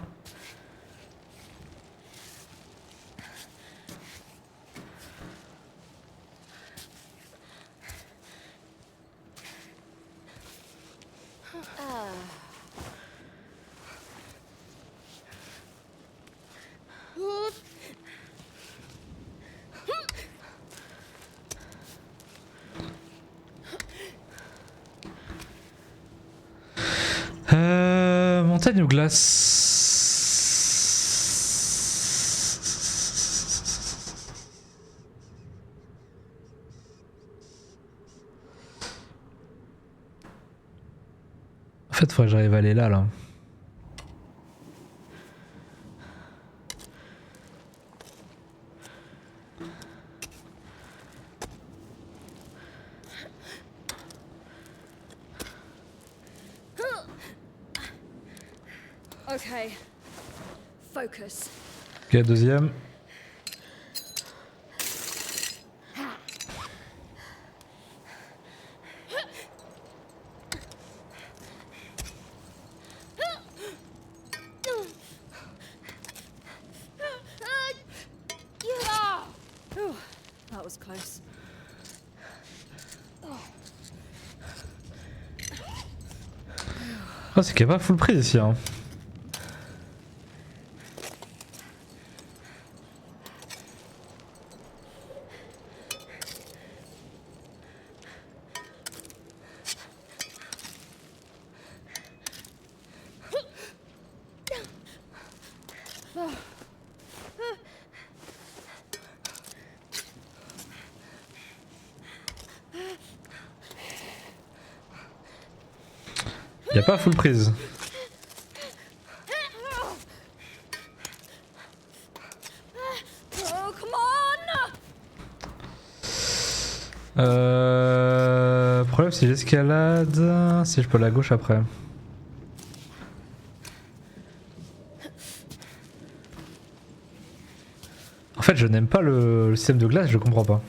A: Montagne ou glace? En fait, faudrait que j'arrive à aller là.
B: Okay. Focus.
A: Ok, deuxième.
B: Ooh, that was close.
A: Oh, c'est qu'il n'y a pas full prise ici. Hein. Il n'y a pas full prise.
B: Oh, come on!
A: Problème si j'escalade, si je peux aller à gauche après. En fait je n'aime pas le système de glace, je comprends pas.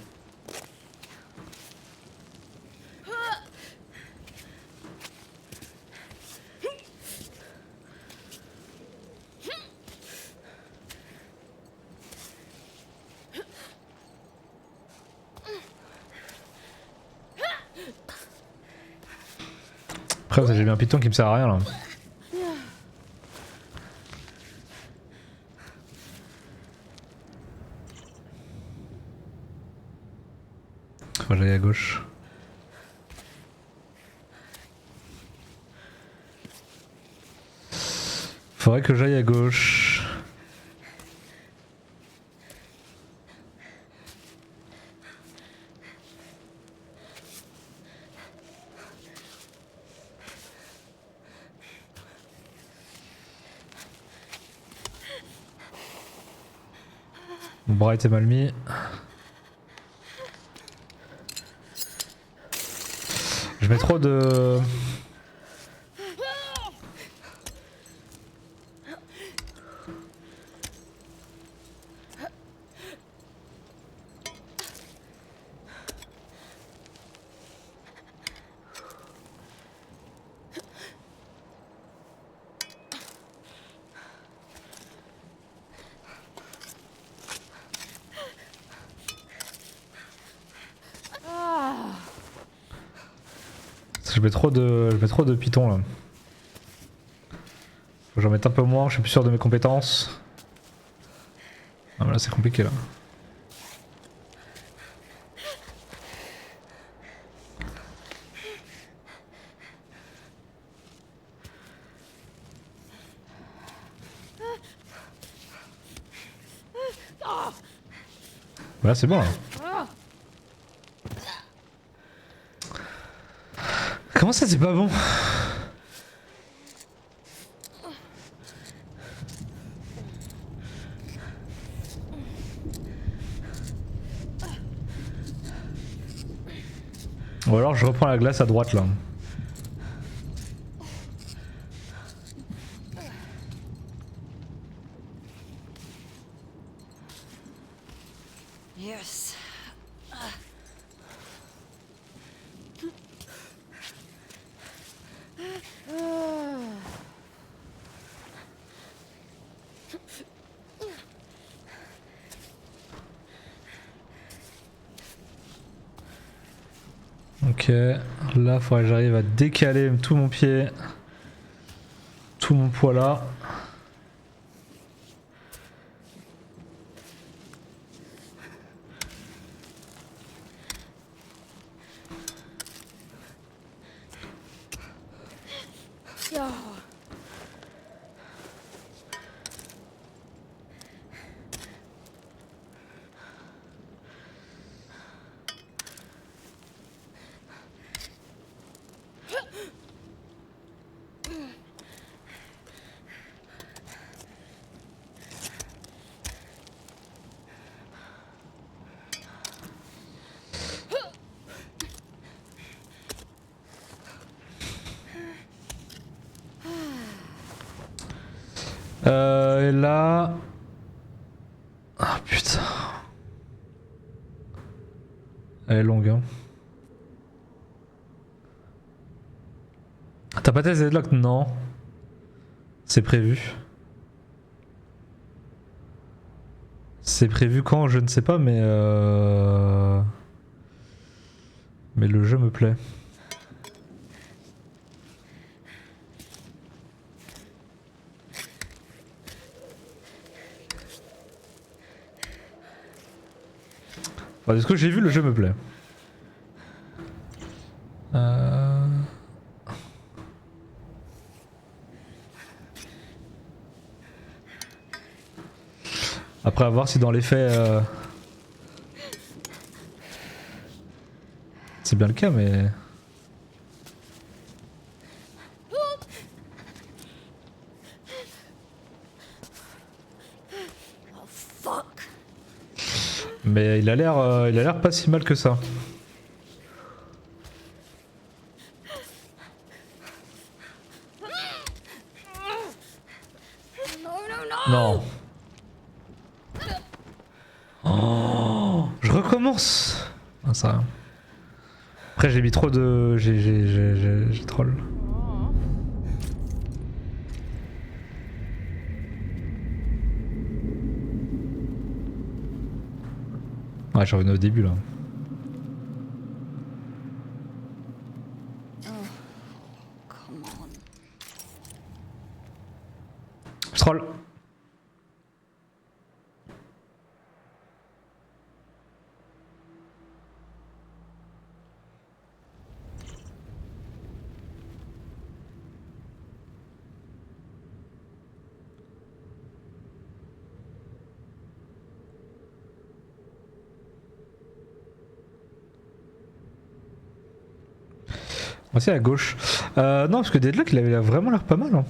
A: Après j'ai mis un piton qui me sert à rien là. Faut que j'aille à gauche. Faudrait que j'aille à gauche. Mon bras était mal mis. Je mets trop de... Je mets trop de pitons là. Faut que j'en mette un peu moins, je suis plus sûr de mes compétences. Ah mais là c'est compliqué là. Voilà c'est bon là. Comment ça c'est pas bon? Ou alors je reprends la glace à droite là.
B: Yes.
A: Ok, là faudrait que j'arrive à décaler tout mon pied, tout mon poids là.
B: Oh.
A: Ouais, là. Ah putain. Elle est longue, hein. T'as pas testé Deadlock? Non. C'est prévu. C'est prévu quand? Je ne sais pas, mais mais le jeu me plaît. Enfin, de ce que j'ai vu, le jeu me plaît. Après, à voir si dans les faits... c'est bien le cas, mais...
B: Oh, fuck.
A: Mais il a l'air pas si mal que ça.
B: No, no, no!
A: Non. Oh, je recommence. Ah, ça. Après j'ai mis trop de... J'ai troll. Ouais, j'en revenais au début là.
B: Come on.
A: Je troll. Aussi à gauche. Non, parce que Deadlock il avait vraiment l'air pas mal. Hein.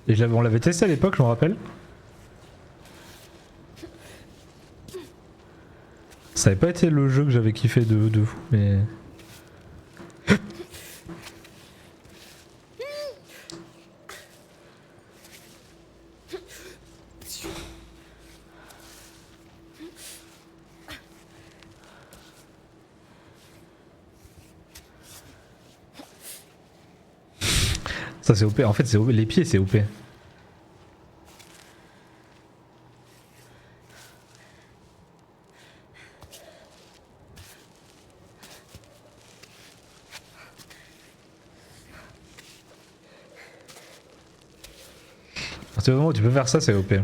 A: Et on l'avait testé à l'époque, je me rappelle. Ça avait pas été le jeu que j'avais kiffé de fou, mais... Ça c'est OP, en fait c'est OP, les pieds c'est OP. À partir du moment où tu peux faire ça, c'est OP.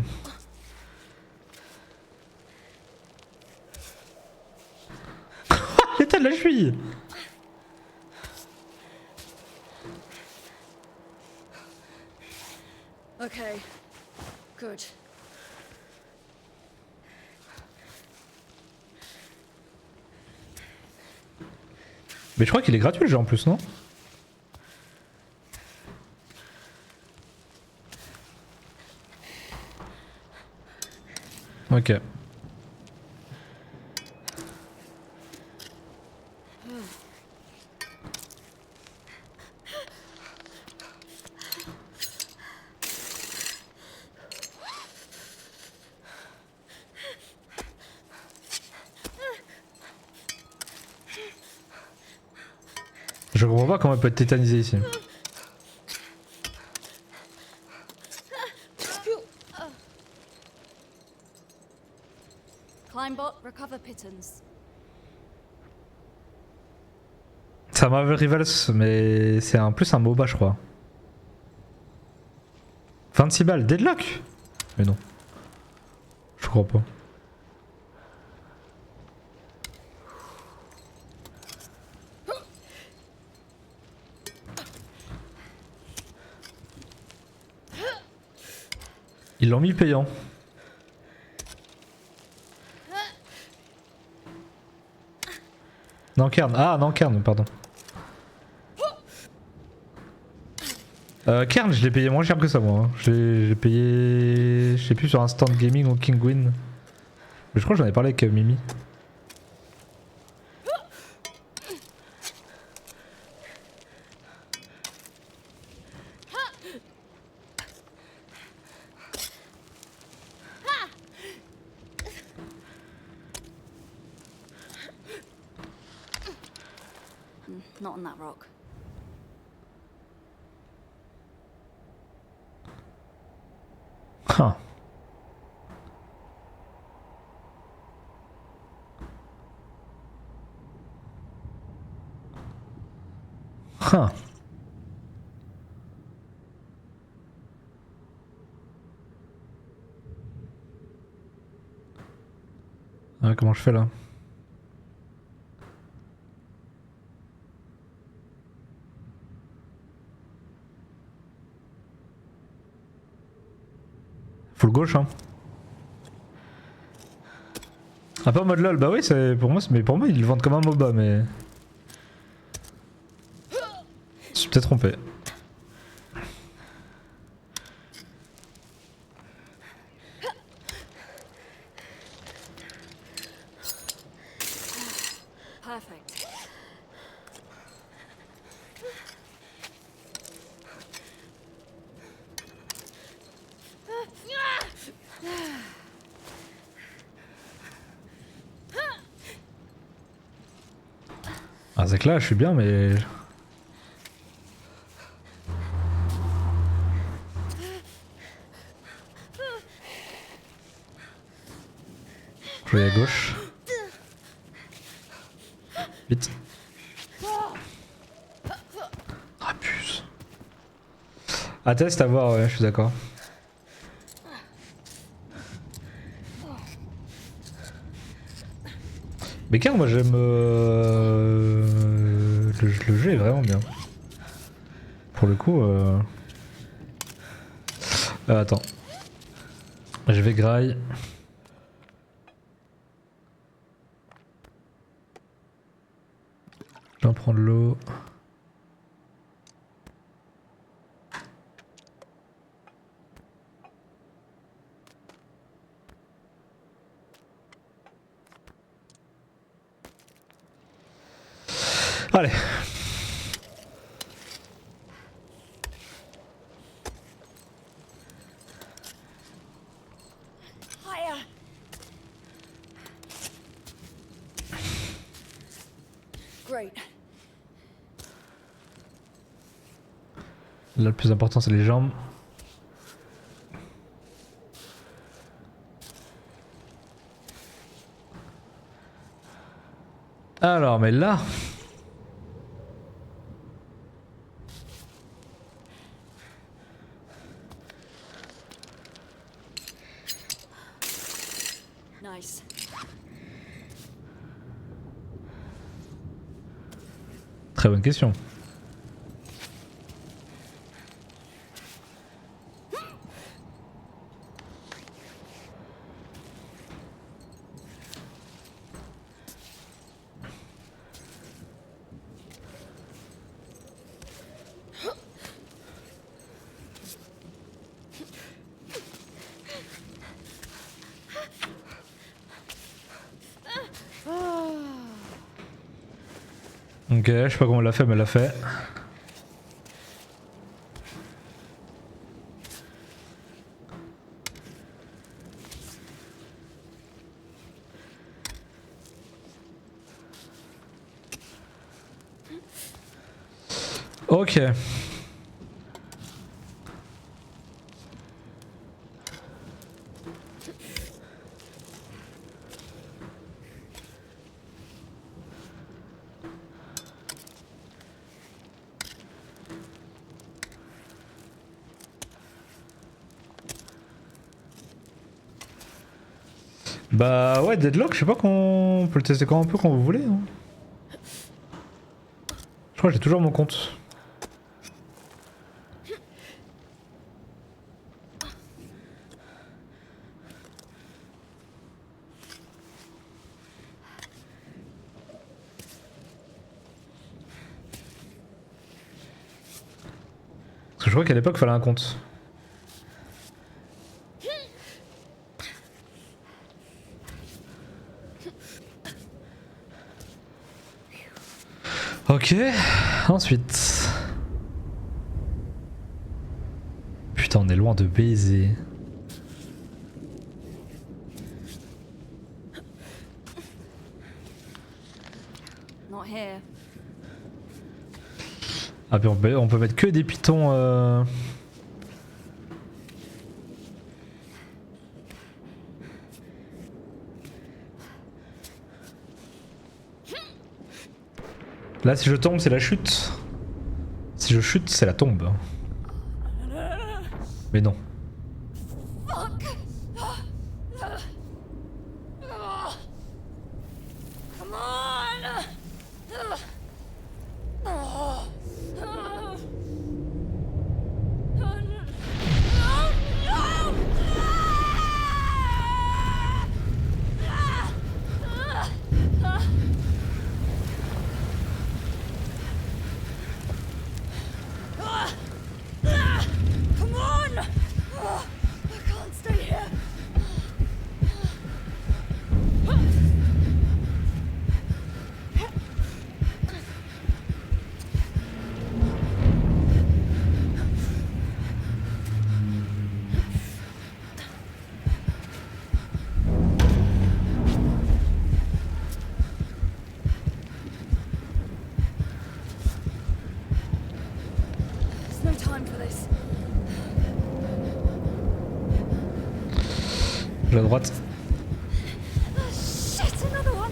A: L'état de la cheville!
B: Okay. Good.
A: Mais je crois qu'il est gratuit le jeu en plus, non? Ok. Je comprends pas comment elle peut être tétanisée ici.
B: Climbot, recover pittance.
A: C'est un Marvel Rivals, mais c'est plus un MOBA, je crois. 26 balles, Deadlock? Mais non. Je crois pas. Ils l'ont mis payant. Nankern, ah Nankern, pardon. Kern, je l'ai payé moins cher que ça moi. Hein. Je l'ai payé, je sais plus sur un stand gaming ou Kingwin. Mais je crois que j'en ai parlé avec Mimi.
B: Not on that rock.
A: Huh. Huh. Ah, comment je fais là? Full gauche hein. Ah pas en mode lol, bah oui c'est pour moi, mais pour moi ils le vendent comme un MOBA mais... Je suis peut-être trompé.
B: Perfect.
A: Ah c'est que là je suis bien mais... Je vais à gauche. Vite. Ah puce. Ah test à voir ouais je suis d'accord. Mais car moi j'aime... le jeu est vraiment bien. Pour le coup... attends. Je vais graille. Je vais en prendre l'eau. Allez.
B: Higher. Great.
A: Là le plus important c'est les jambes. Alors mais là...
B: Nice.
A: Très bonne question. Ok, je sais pas comment elle l'a fait, mais elle l'a fait. Ok. Bah ouais, Deadlock, je sais pas qu'on peut le tester quand un peu quand vous voulez. Hein. Je crois que j'ai toujours mon compte. Parce que je crois qu'à l'époque il fallait un compte. Ok, ensuite. Putain, on est loin de baiser.
B: Not here.
A: Ah puis on peut mettre que des pitons... Là si je tombe c'est la chute. Si je chute c'est la tombe. Mais non.
B: Fuck! Come on! Come on! I can't stay here. There's no time for this.
A: Je vais à droite.
B: Shit, another one.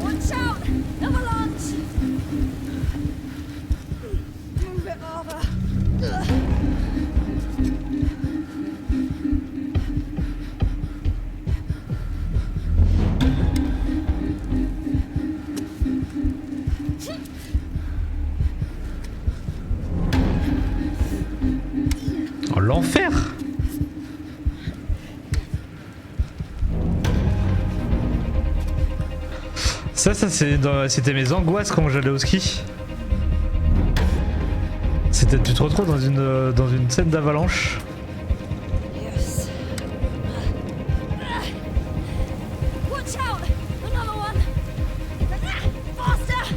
B: Watch out! Avalanche! Move it over.
A: Oh l'enfer! Ça c'était mes angoisses quand j'allais au ski. C'était tu te retrouves dans une scène d'avalanche.
B: Yes. Watch out! Another one! Faster!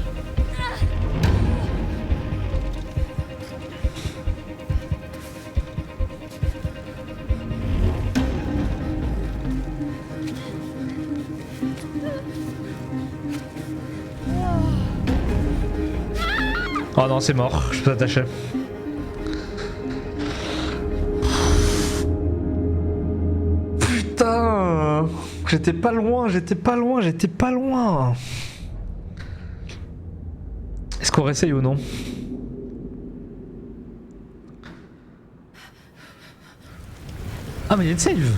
A: Oh non c'est mort, je peux t'attacher. Putain! J'étais pas loin. Est-ce qu'on réessaye ou non? Ah mais il y a une save!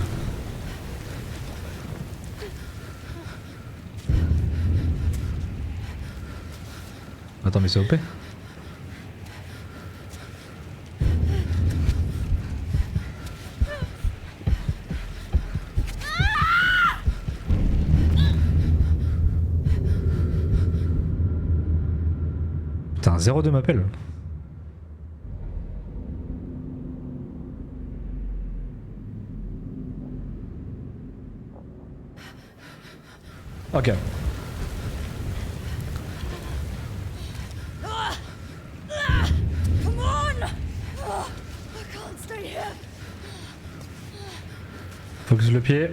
A: Attends mais c'est OP. Putain 02 m'appelle. Ok.
B: Come on! I can't stay here.
A: Focus le pied.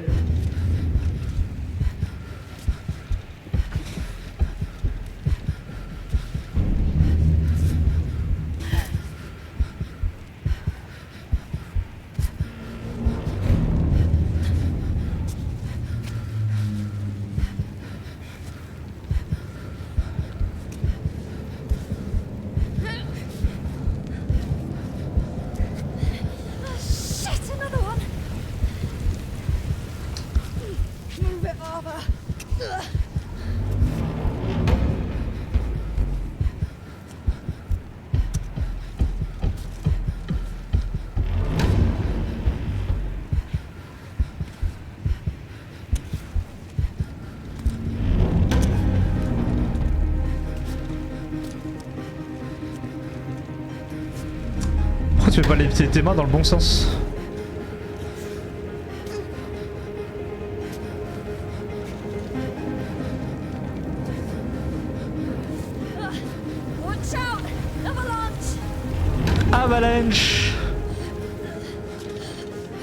B: Shit, another one! Move it over.
A: tu fais pas les pieds et tes mains dans le bon sens.
B: Watch out! Avalanche!
A: Avalanche.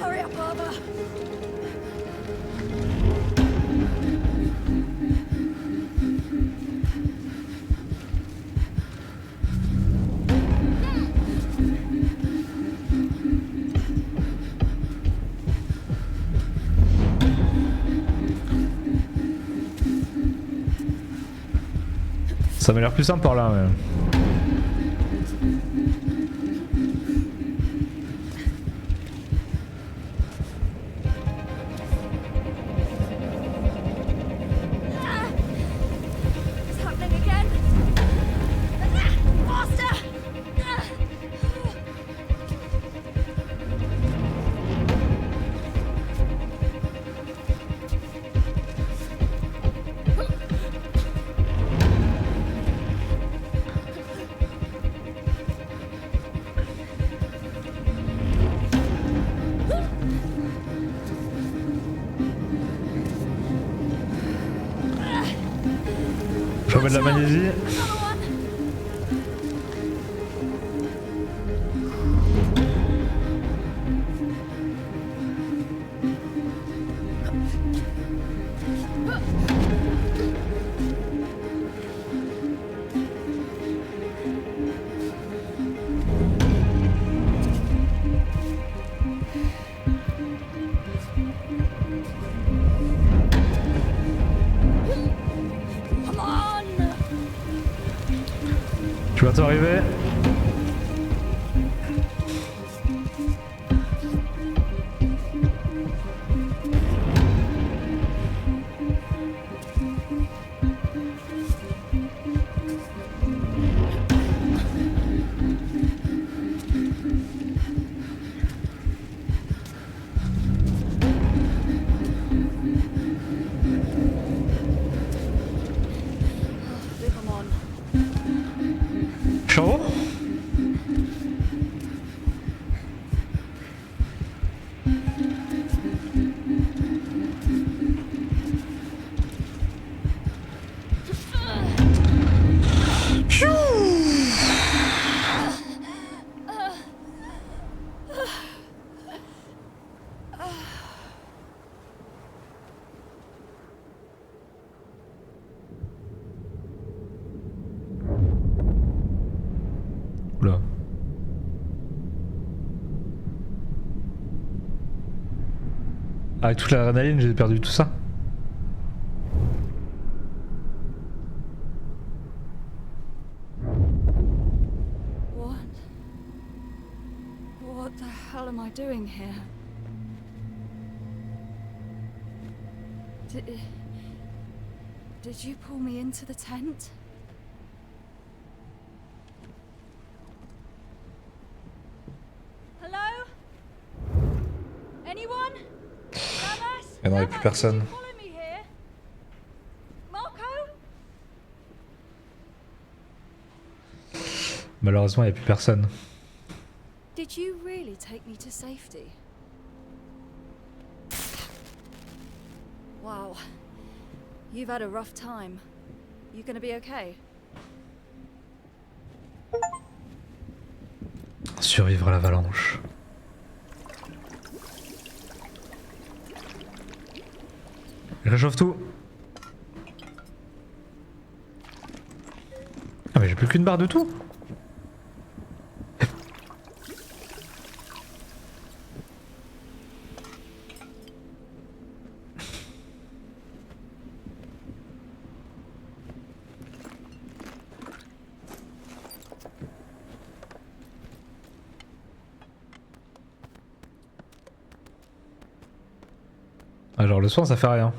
B: Hurry up, Barbara.
A: Ça m'a l'air plus simple par là, mais...
B: It's happening again. Faster!
A: Je remets de la magnésie.
B: Another one. Come on!
A: Tu vas t'arriver.
B: Leave them on.
A: Je suis en haut. Oula. Ah, avec toute l'adrénaline, j'ai perdu tout ça.
B: What the hell am I doing here? Did you pull me into the tent? Hello? Anyone? Damas?
A: Et non, il n'y a plus personne.
B: Did you follow me here? Marco?
A: Malheureusement, il n'y a plus personne.
B: Did you really take me to safety? Wow. You've had a rough time. You gonna be okay?
A: Survivre à l'avalanche. Réchauffe tout. Ah mais j'ai plus qu'une barre de tout. Ah, genre le soin ça fait rien.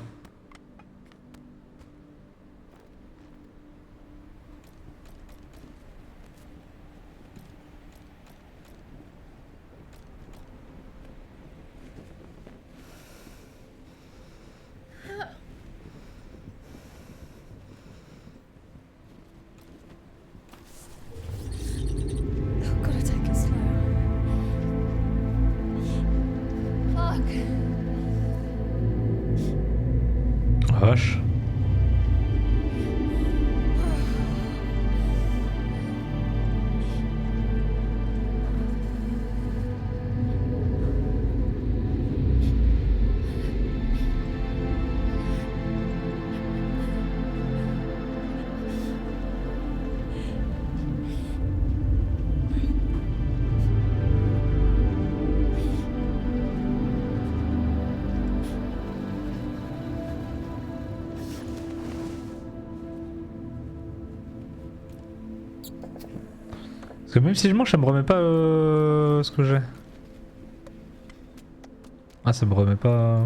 B: I've gotta take it slow.
A: vache. Parce que même si je mange, ça me remet pas ce que j'ai. Ah, ça me remet pas.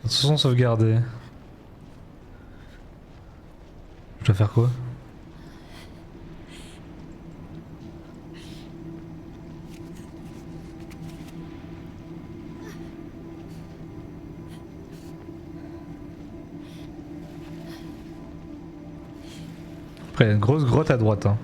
A: Attention, sauvegarder. Je dois faire quoi? Après, il y a une grosse grotte à droite. Hein.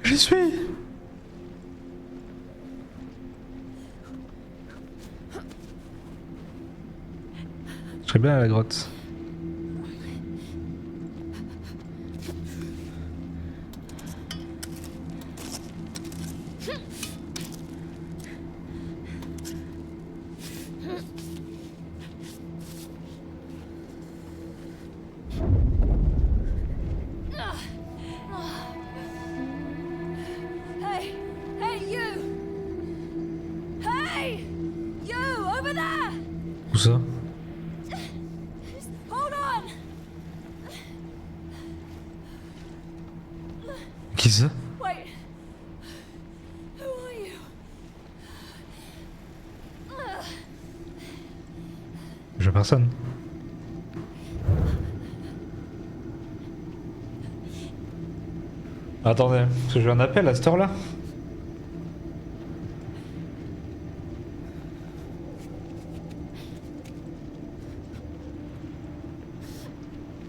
A: J'y suis! Je serais bien à la grotte.
B: Hey! Hey, you! Hey! You! Over there!
A: Où ça?
B: Hold on!
A: Qui ça?
B: Wait. Who are you?
A: Je vois personne. Attendez, parce que j'ai un appel à cette heure-là.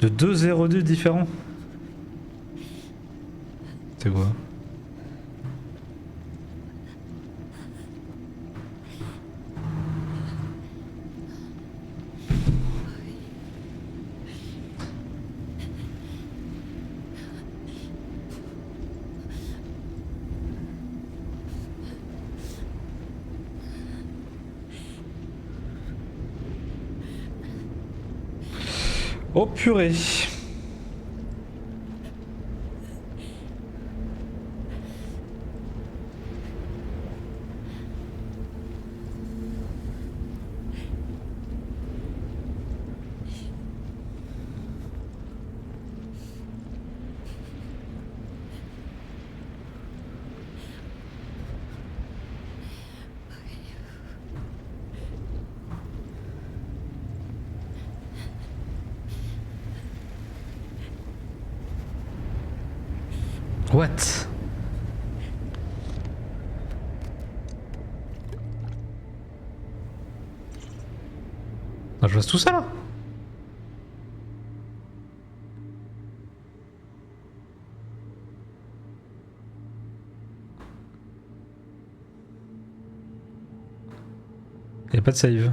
A: De 202 différents. C'est quoi? Oh purée. What? Ah, je vois tout ça là? Y'a pas de save.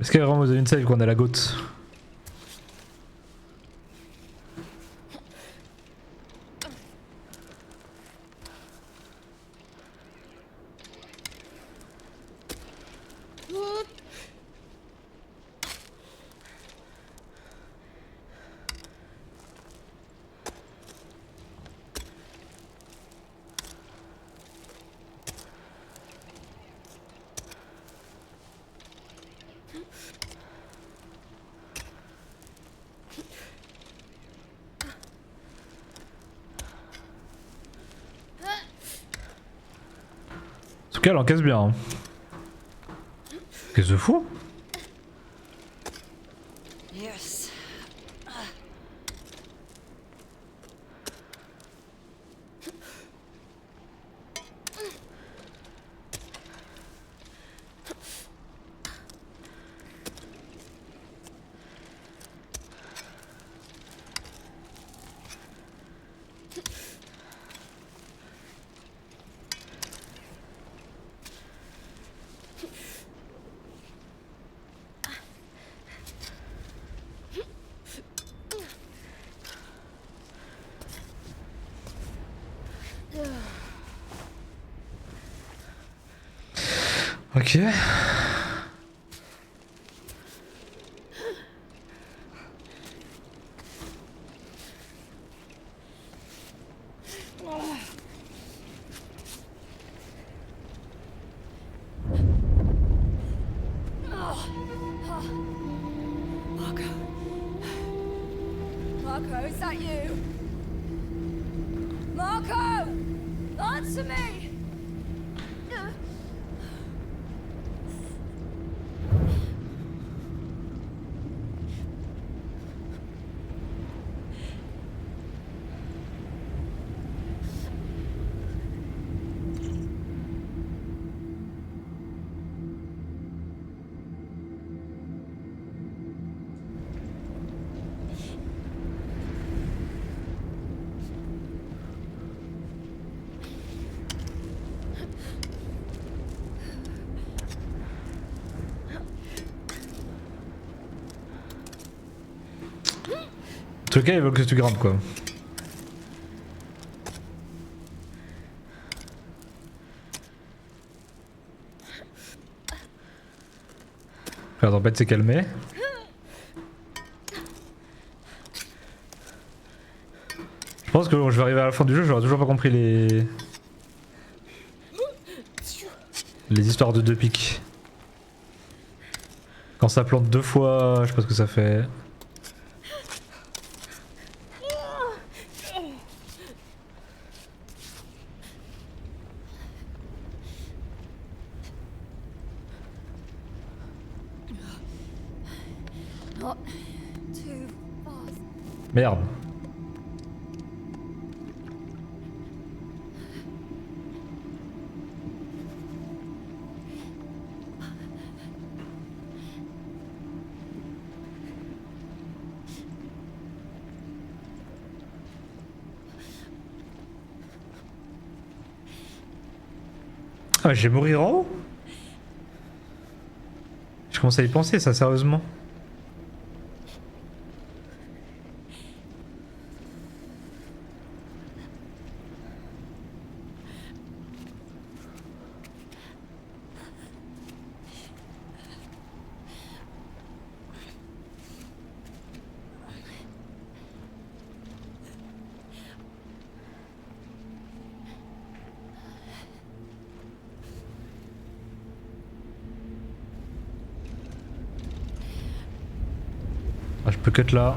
A: Est-ce qu'il y a vraiment besoin d'une save qu'on a la goutte? En tout cas, elle encaisse bien. Hein. Qu'est-ce que fou?
B: Yes.
A: Ok.
B: Marco. Marco, is that you? Marco! Answer me!
A: En tout cas, ils veulent que tu grimpes quoi. La tempête s'est calmée. Je pense que je vais arriver à la fin du jeu, j'aurais toujours pas compris les histoires de deux pics. Quand ça plante deux fois, je sais pas ce que ça fait.
B: Not too fast.
A: Merde. Ah, je vais mourir en haut? Je commence à y penser ça, sérieusement. Ah, je peux cut là.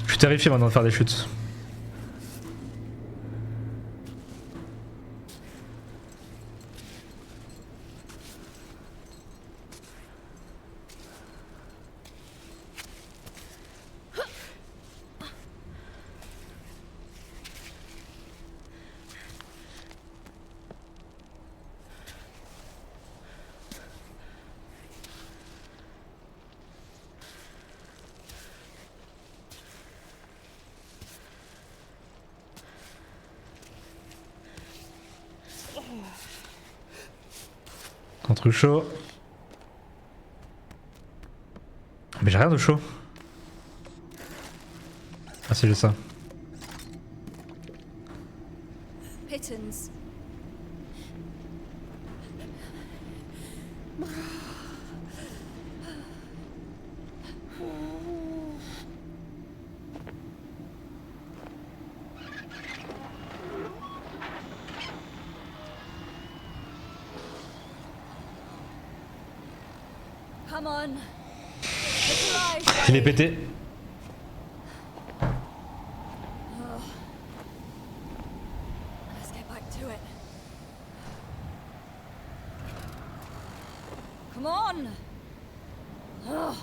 A: Je suis terrifié maintenant de faire des chutes. Un truc chaud. Mais j'ai rien de chaud. Ah si j'ai ça.
B: Pittons. Come on.
A: Il est pété.
B: Let's get back to it. Come on. Ugh.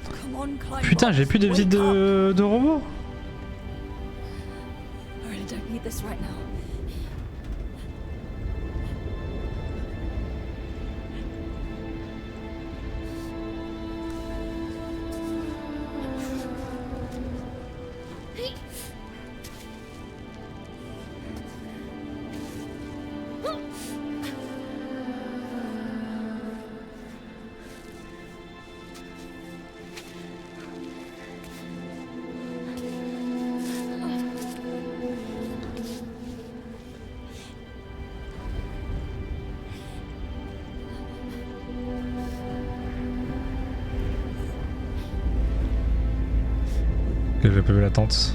B: Come on, climb
A: Putain, j'ai plus de vie de robot.
B: I really don't need this right now.
A: Que j'ai pas vu la tente.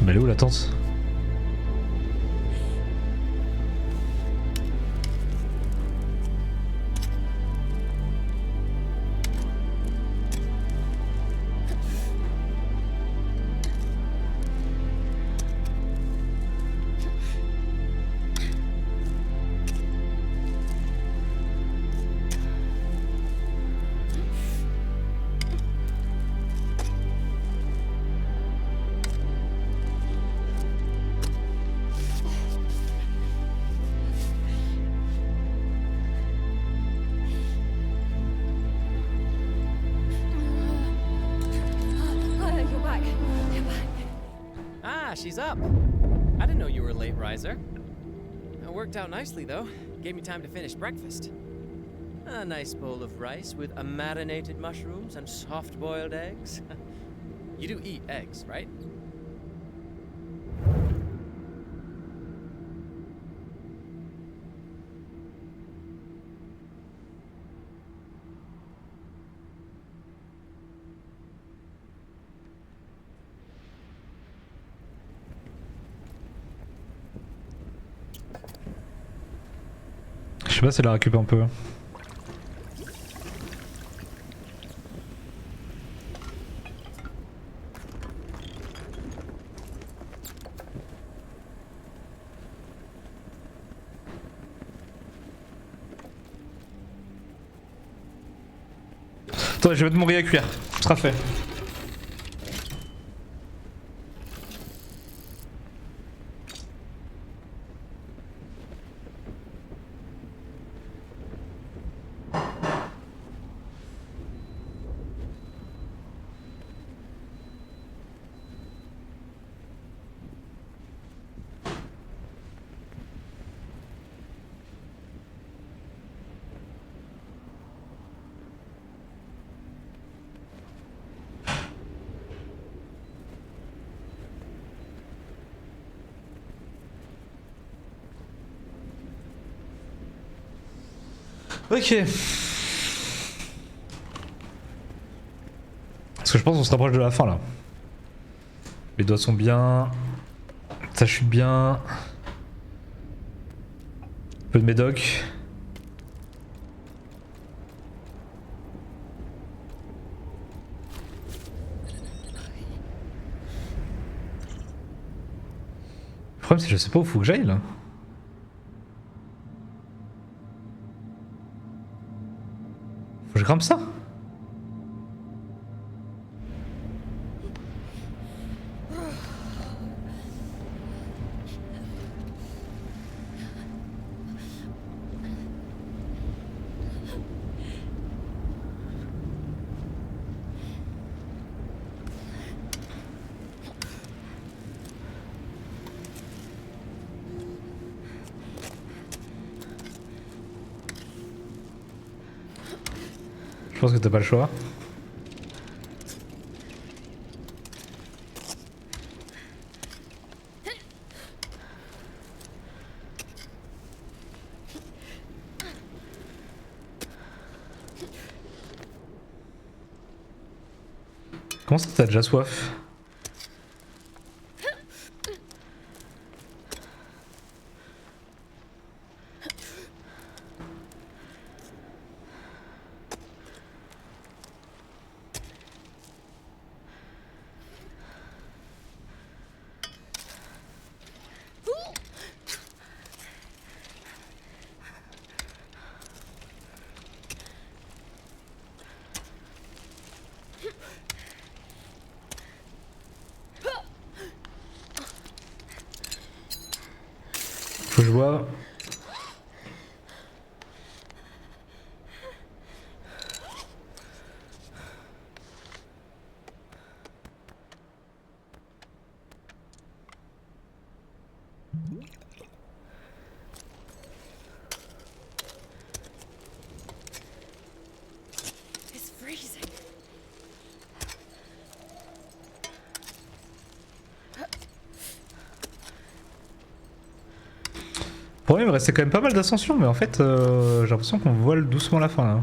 A: Mais elle est où la tente?
B: You're back. You're back.
C: Ah, she's up. I didn't know you were a late riser. It worked out nicely, though. Gave me time to finish breakfast. A nice bowl of rice with marinated mushrooms and soft-boiled eggs. You do eat eggs, right?
A: Je sais pas si elle la récupère un peu. Attends, je vais mettre mon riz à cuire. Ce sera fait. Ok. Parce que je pense qu'on se rapproche de la fin là. Les doigts sont bien. Ça chute bien. Un peu de médoc. Le problème c'est que je sais pas où faut que j'aille là. Faut que je grimpe ça? Je pense que t'as pas le choix. Comment ça t'as déjà soif? Faut que je vois.
B: It's freezing.
A: Pour moi, il me restait quand même pas mal d'ascension, mais en fait, j'ai l'impression qu'on vole doucement la fin là.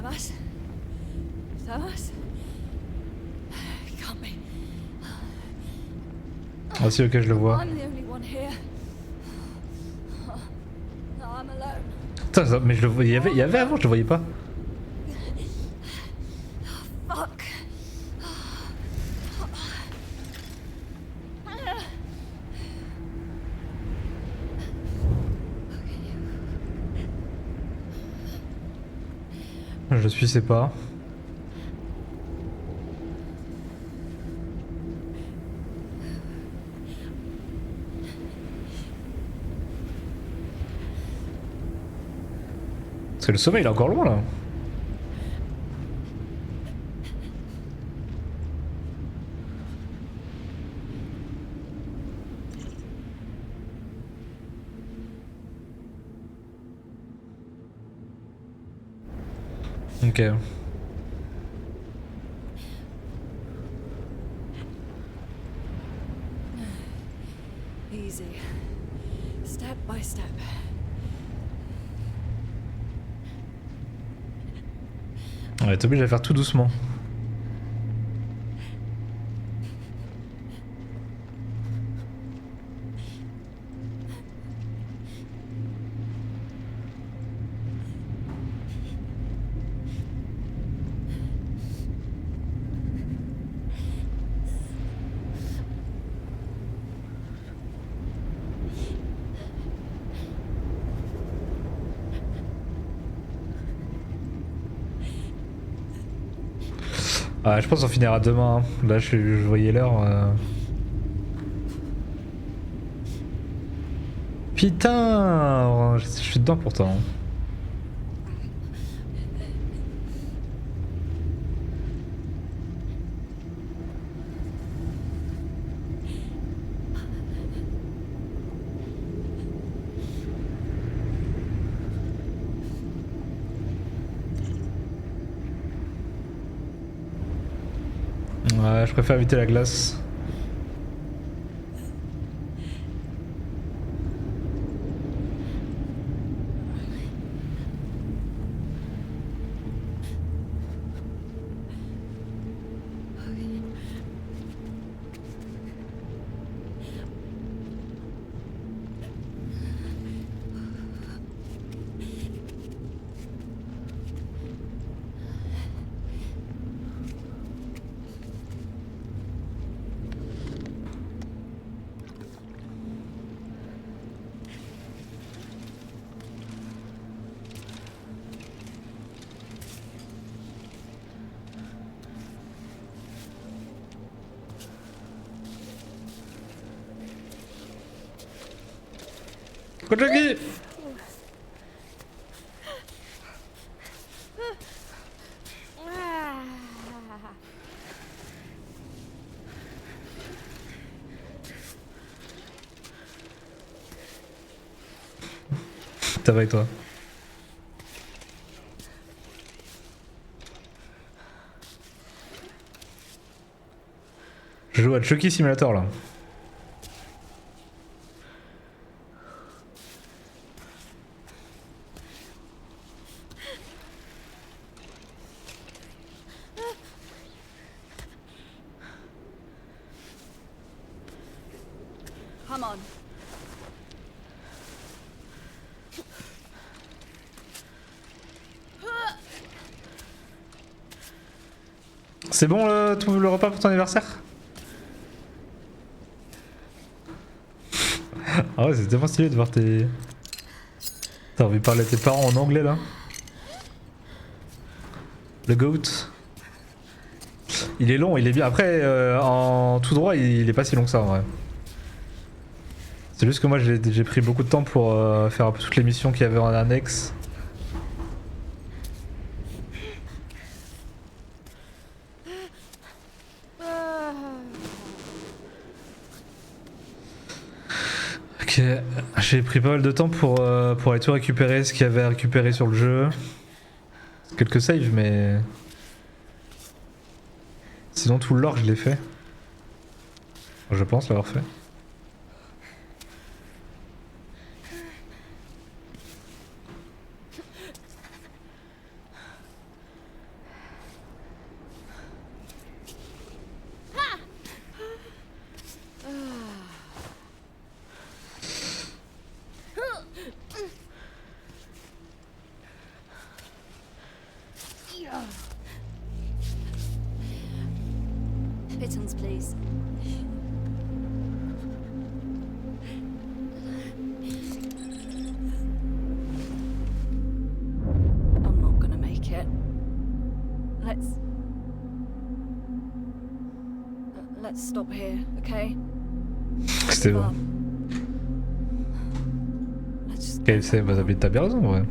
B: Thomas? Thomas? It can't be.
A: Ah si, ok, je le vois.
B: I'm the only one here. No, I'm alone.
A: Putain, mais je le voyais, il y avait avant, je le voyais pas.
B: Fuck.
A: Je suis, sais pas. Parce que le sommeil il est encore loin là. Ok.
B: Easy. Step by step.
A: Ouais, t'es obligé à faire tout doucement. Ah, je pense qu'on finira demain. Hein. Là, je voyais l'heure. Putain, je suis dedans pourtant. Ouais, je préfère éviter la glace. Quoi de Chucky? Ça va avec toi? Je joue à Chucky Simulator là.
B: Come on.
A: C'est bon tout le repas pour ton anniversaire? Ah ouais, c'est tellement stylé de voir tes... T'as envie de parler à tes parents en anglais là? Le goat. Il est long, il est bien. Après, en tout droit, il est pas si long que ça en vrai. C'est juste que moi j'ai pris beaucoup de temps pour faire un peu toutes les missions qu'il y avait en annexe. Ok, j'ai pris pas mal de temps pour aller tout récupérer, ce qu'il y avait à récupérer sur le jeu. Quelques saves, mais... Sinon tout le lore je l'ai fait. Je pense l'avoir fait.
B: Pittance, please. I'm not gonna make it. Let's stop here, okay?
A: C'était bon.
B: Let's just
A: KFC, bah t'as bien raison ouais.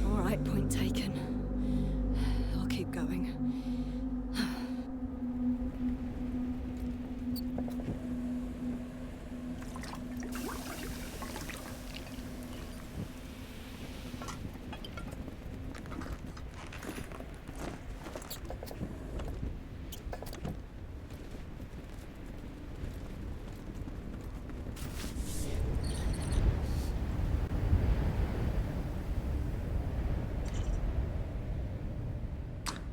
B: All right, point taken. I'll keep going.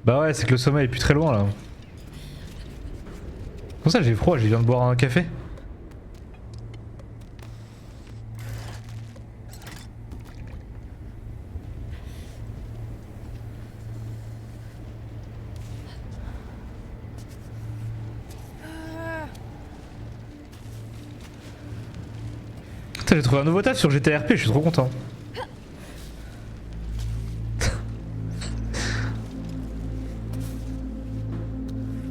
A: Bah ouais, c'est que le sommeil est plus très loin là. Comme ça j'ai froid, je viens de boire un café. Putain, j'ai trouvé un nouveau taf sur GTRP, je suis trop content.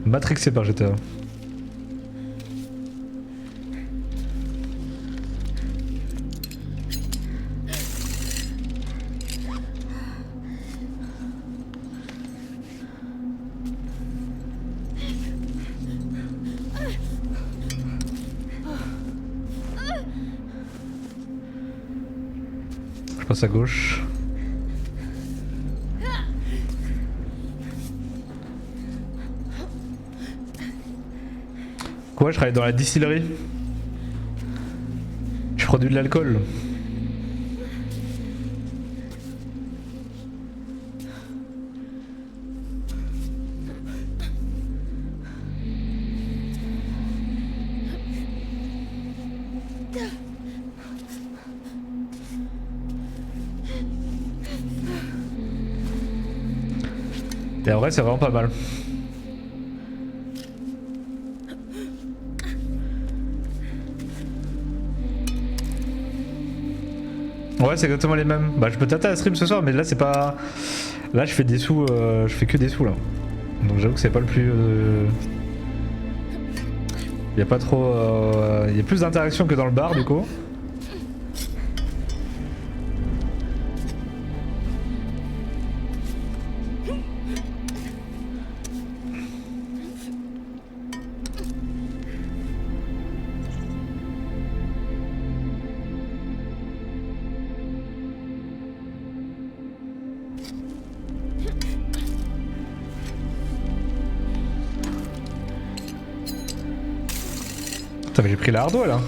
A: Matrixé par GTA. Je passe à gauche. Quoi, je travaille dans la distillerie. Je produis de l'alcool. Et en vrai, c'est vraiment pas mal. Ouais, c'est exactement les mêmes. Bah, je peux tâter à stream ce soir, mais là, c'est pas. Là, je fais des sous, je fais que des sous là. Donc, j'avoue que c'est pas le plus. Y a pas trop... y a plus d'interaction que dans le bar du coup. Putain mais j'ai pris la hardo là.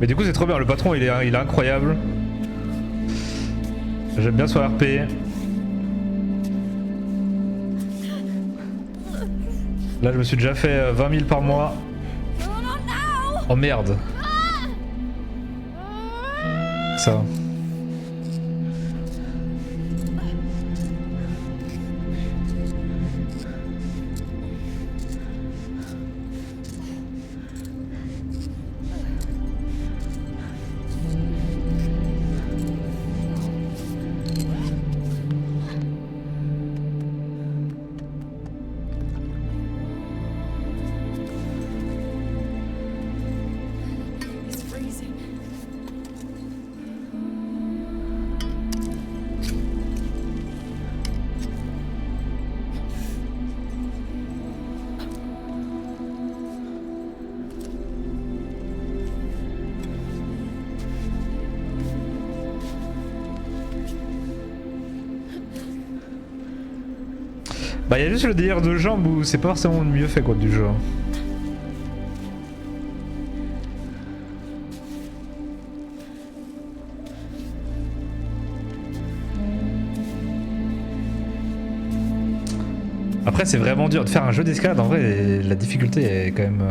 A: Mais du coup c'est trop bien, le patron il est incroyable. J'aime bien son RP. Là je me suis déjà fait 20 000 par mois. Oh merde. Ça.
B: It's freezing.
A: Bah y'a juste le délire de jambes où c'est pas forcément le mieux fait quoi du jeu. Après c'est vraiment dur de faire un jeu d'escalade en vrai, la difficulté est quand même...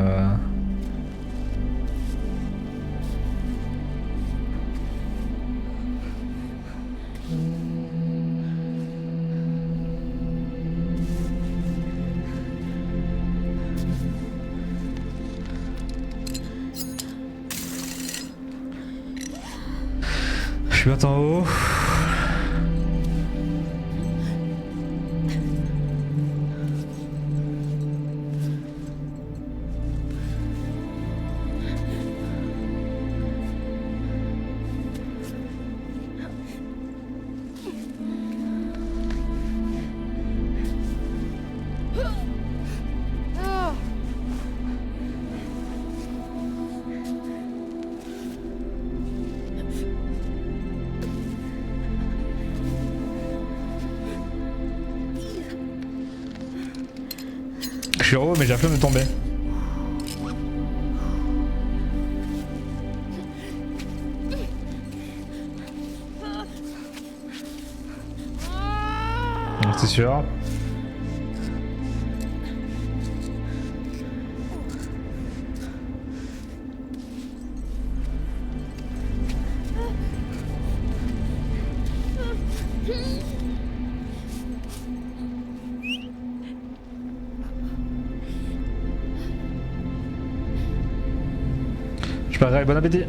A: Je suis bien en haut. Je suis en haut mais j'ai la flemme de tomber. C'est sûr. Je pareil, bon appétit.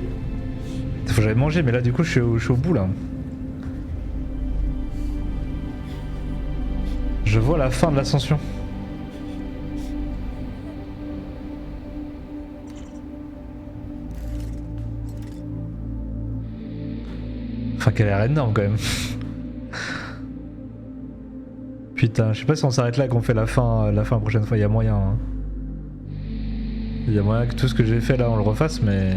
A: Faut que j'aille manger mais là du coup je suis au bout là. Je vois la fin de l'ascension. Enfin qu'elle a l'air énorme quand même. Putain, je sais pas si on s'arrête là et qu'on fait la fin la prochaine fois, il y a moyen. Hein. Il y a moyen que tout ce que j'ai fait là on le refasse mais...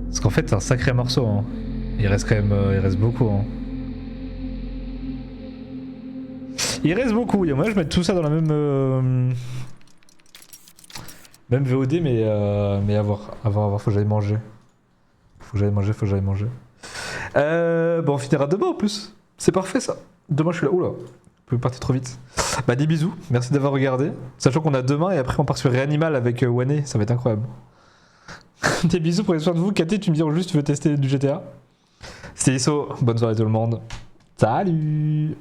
A: Parce qu'en fait c'est un sacré morceau. Hein. Il reste quand même... il reste beaucoup. Hein. Il reste beaucoup, il y a moyen que je mette tout ça dans la même... Même VOD, mais à voir, faut que j'aille manger. Faut que j'aille manger. Bon, on finira demain en plus. C'est parfait ça. Demain je suis là. Oula, vous pouvez partir trop vite. Bah des bisous, merci d'avoir regardé. Sachant qu'on a demain et après on part sur Reanimal avec Wané, ça va être incroyable. Des bisous, prenez soin de vous. Katé, tu me dis juste tu veux tester du GTA. C'était Isso, bonne soirée tout le monde. Salut.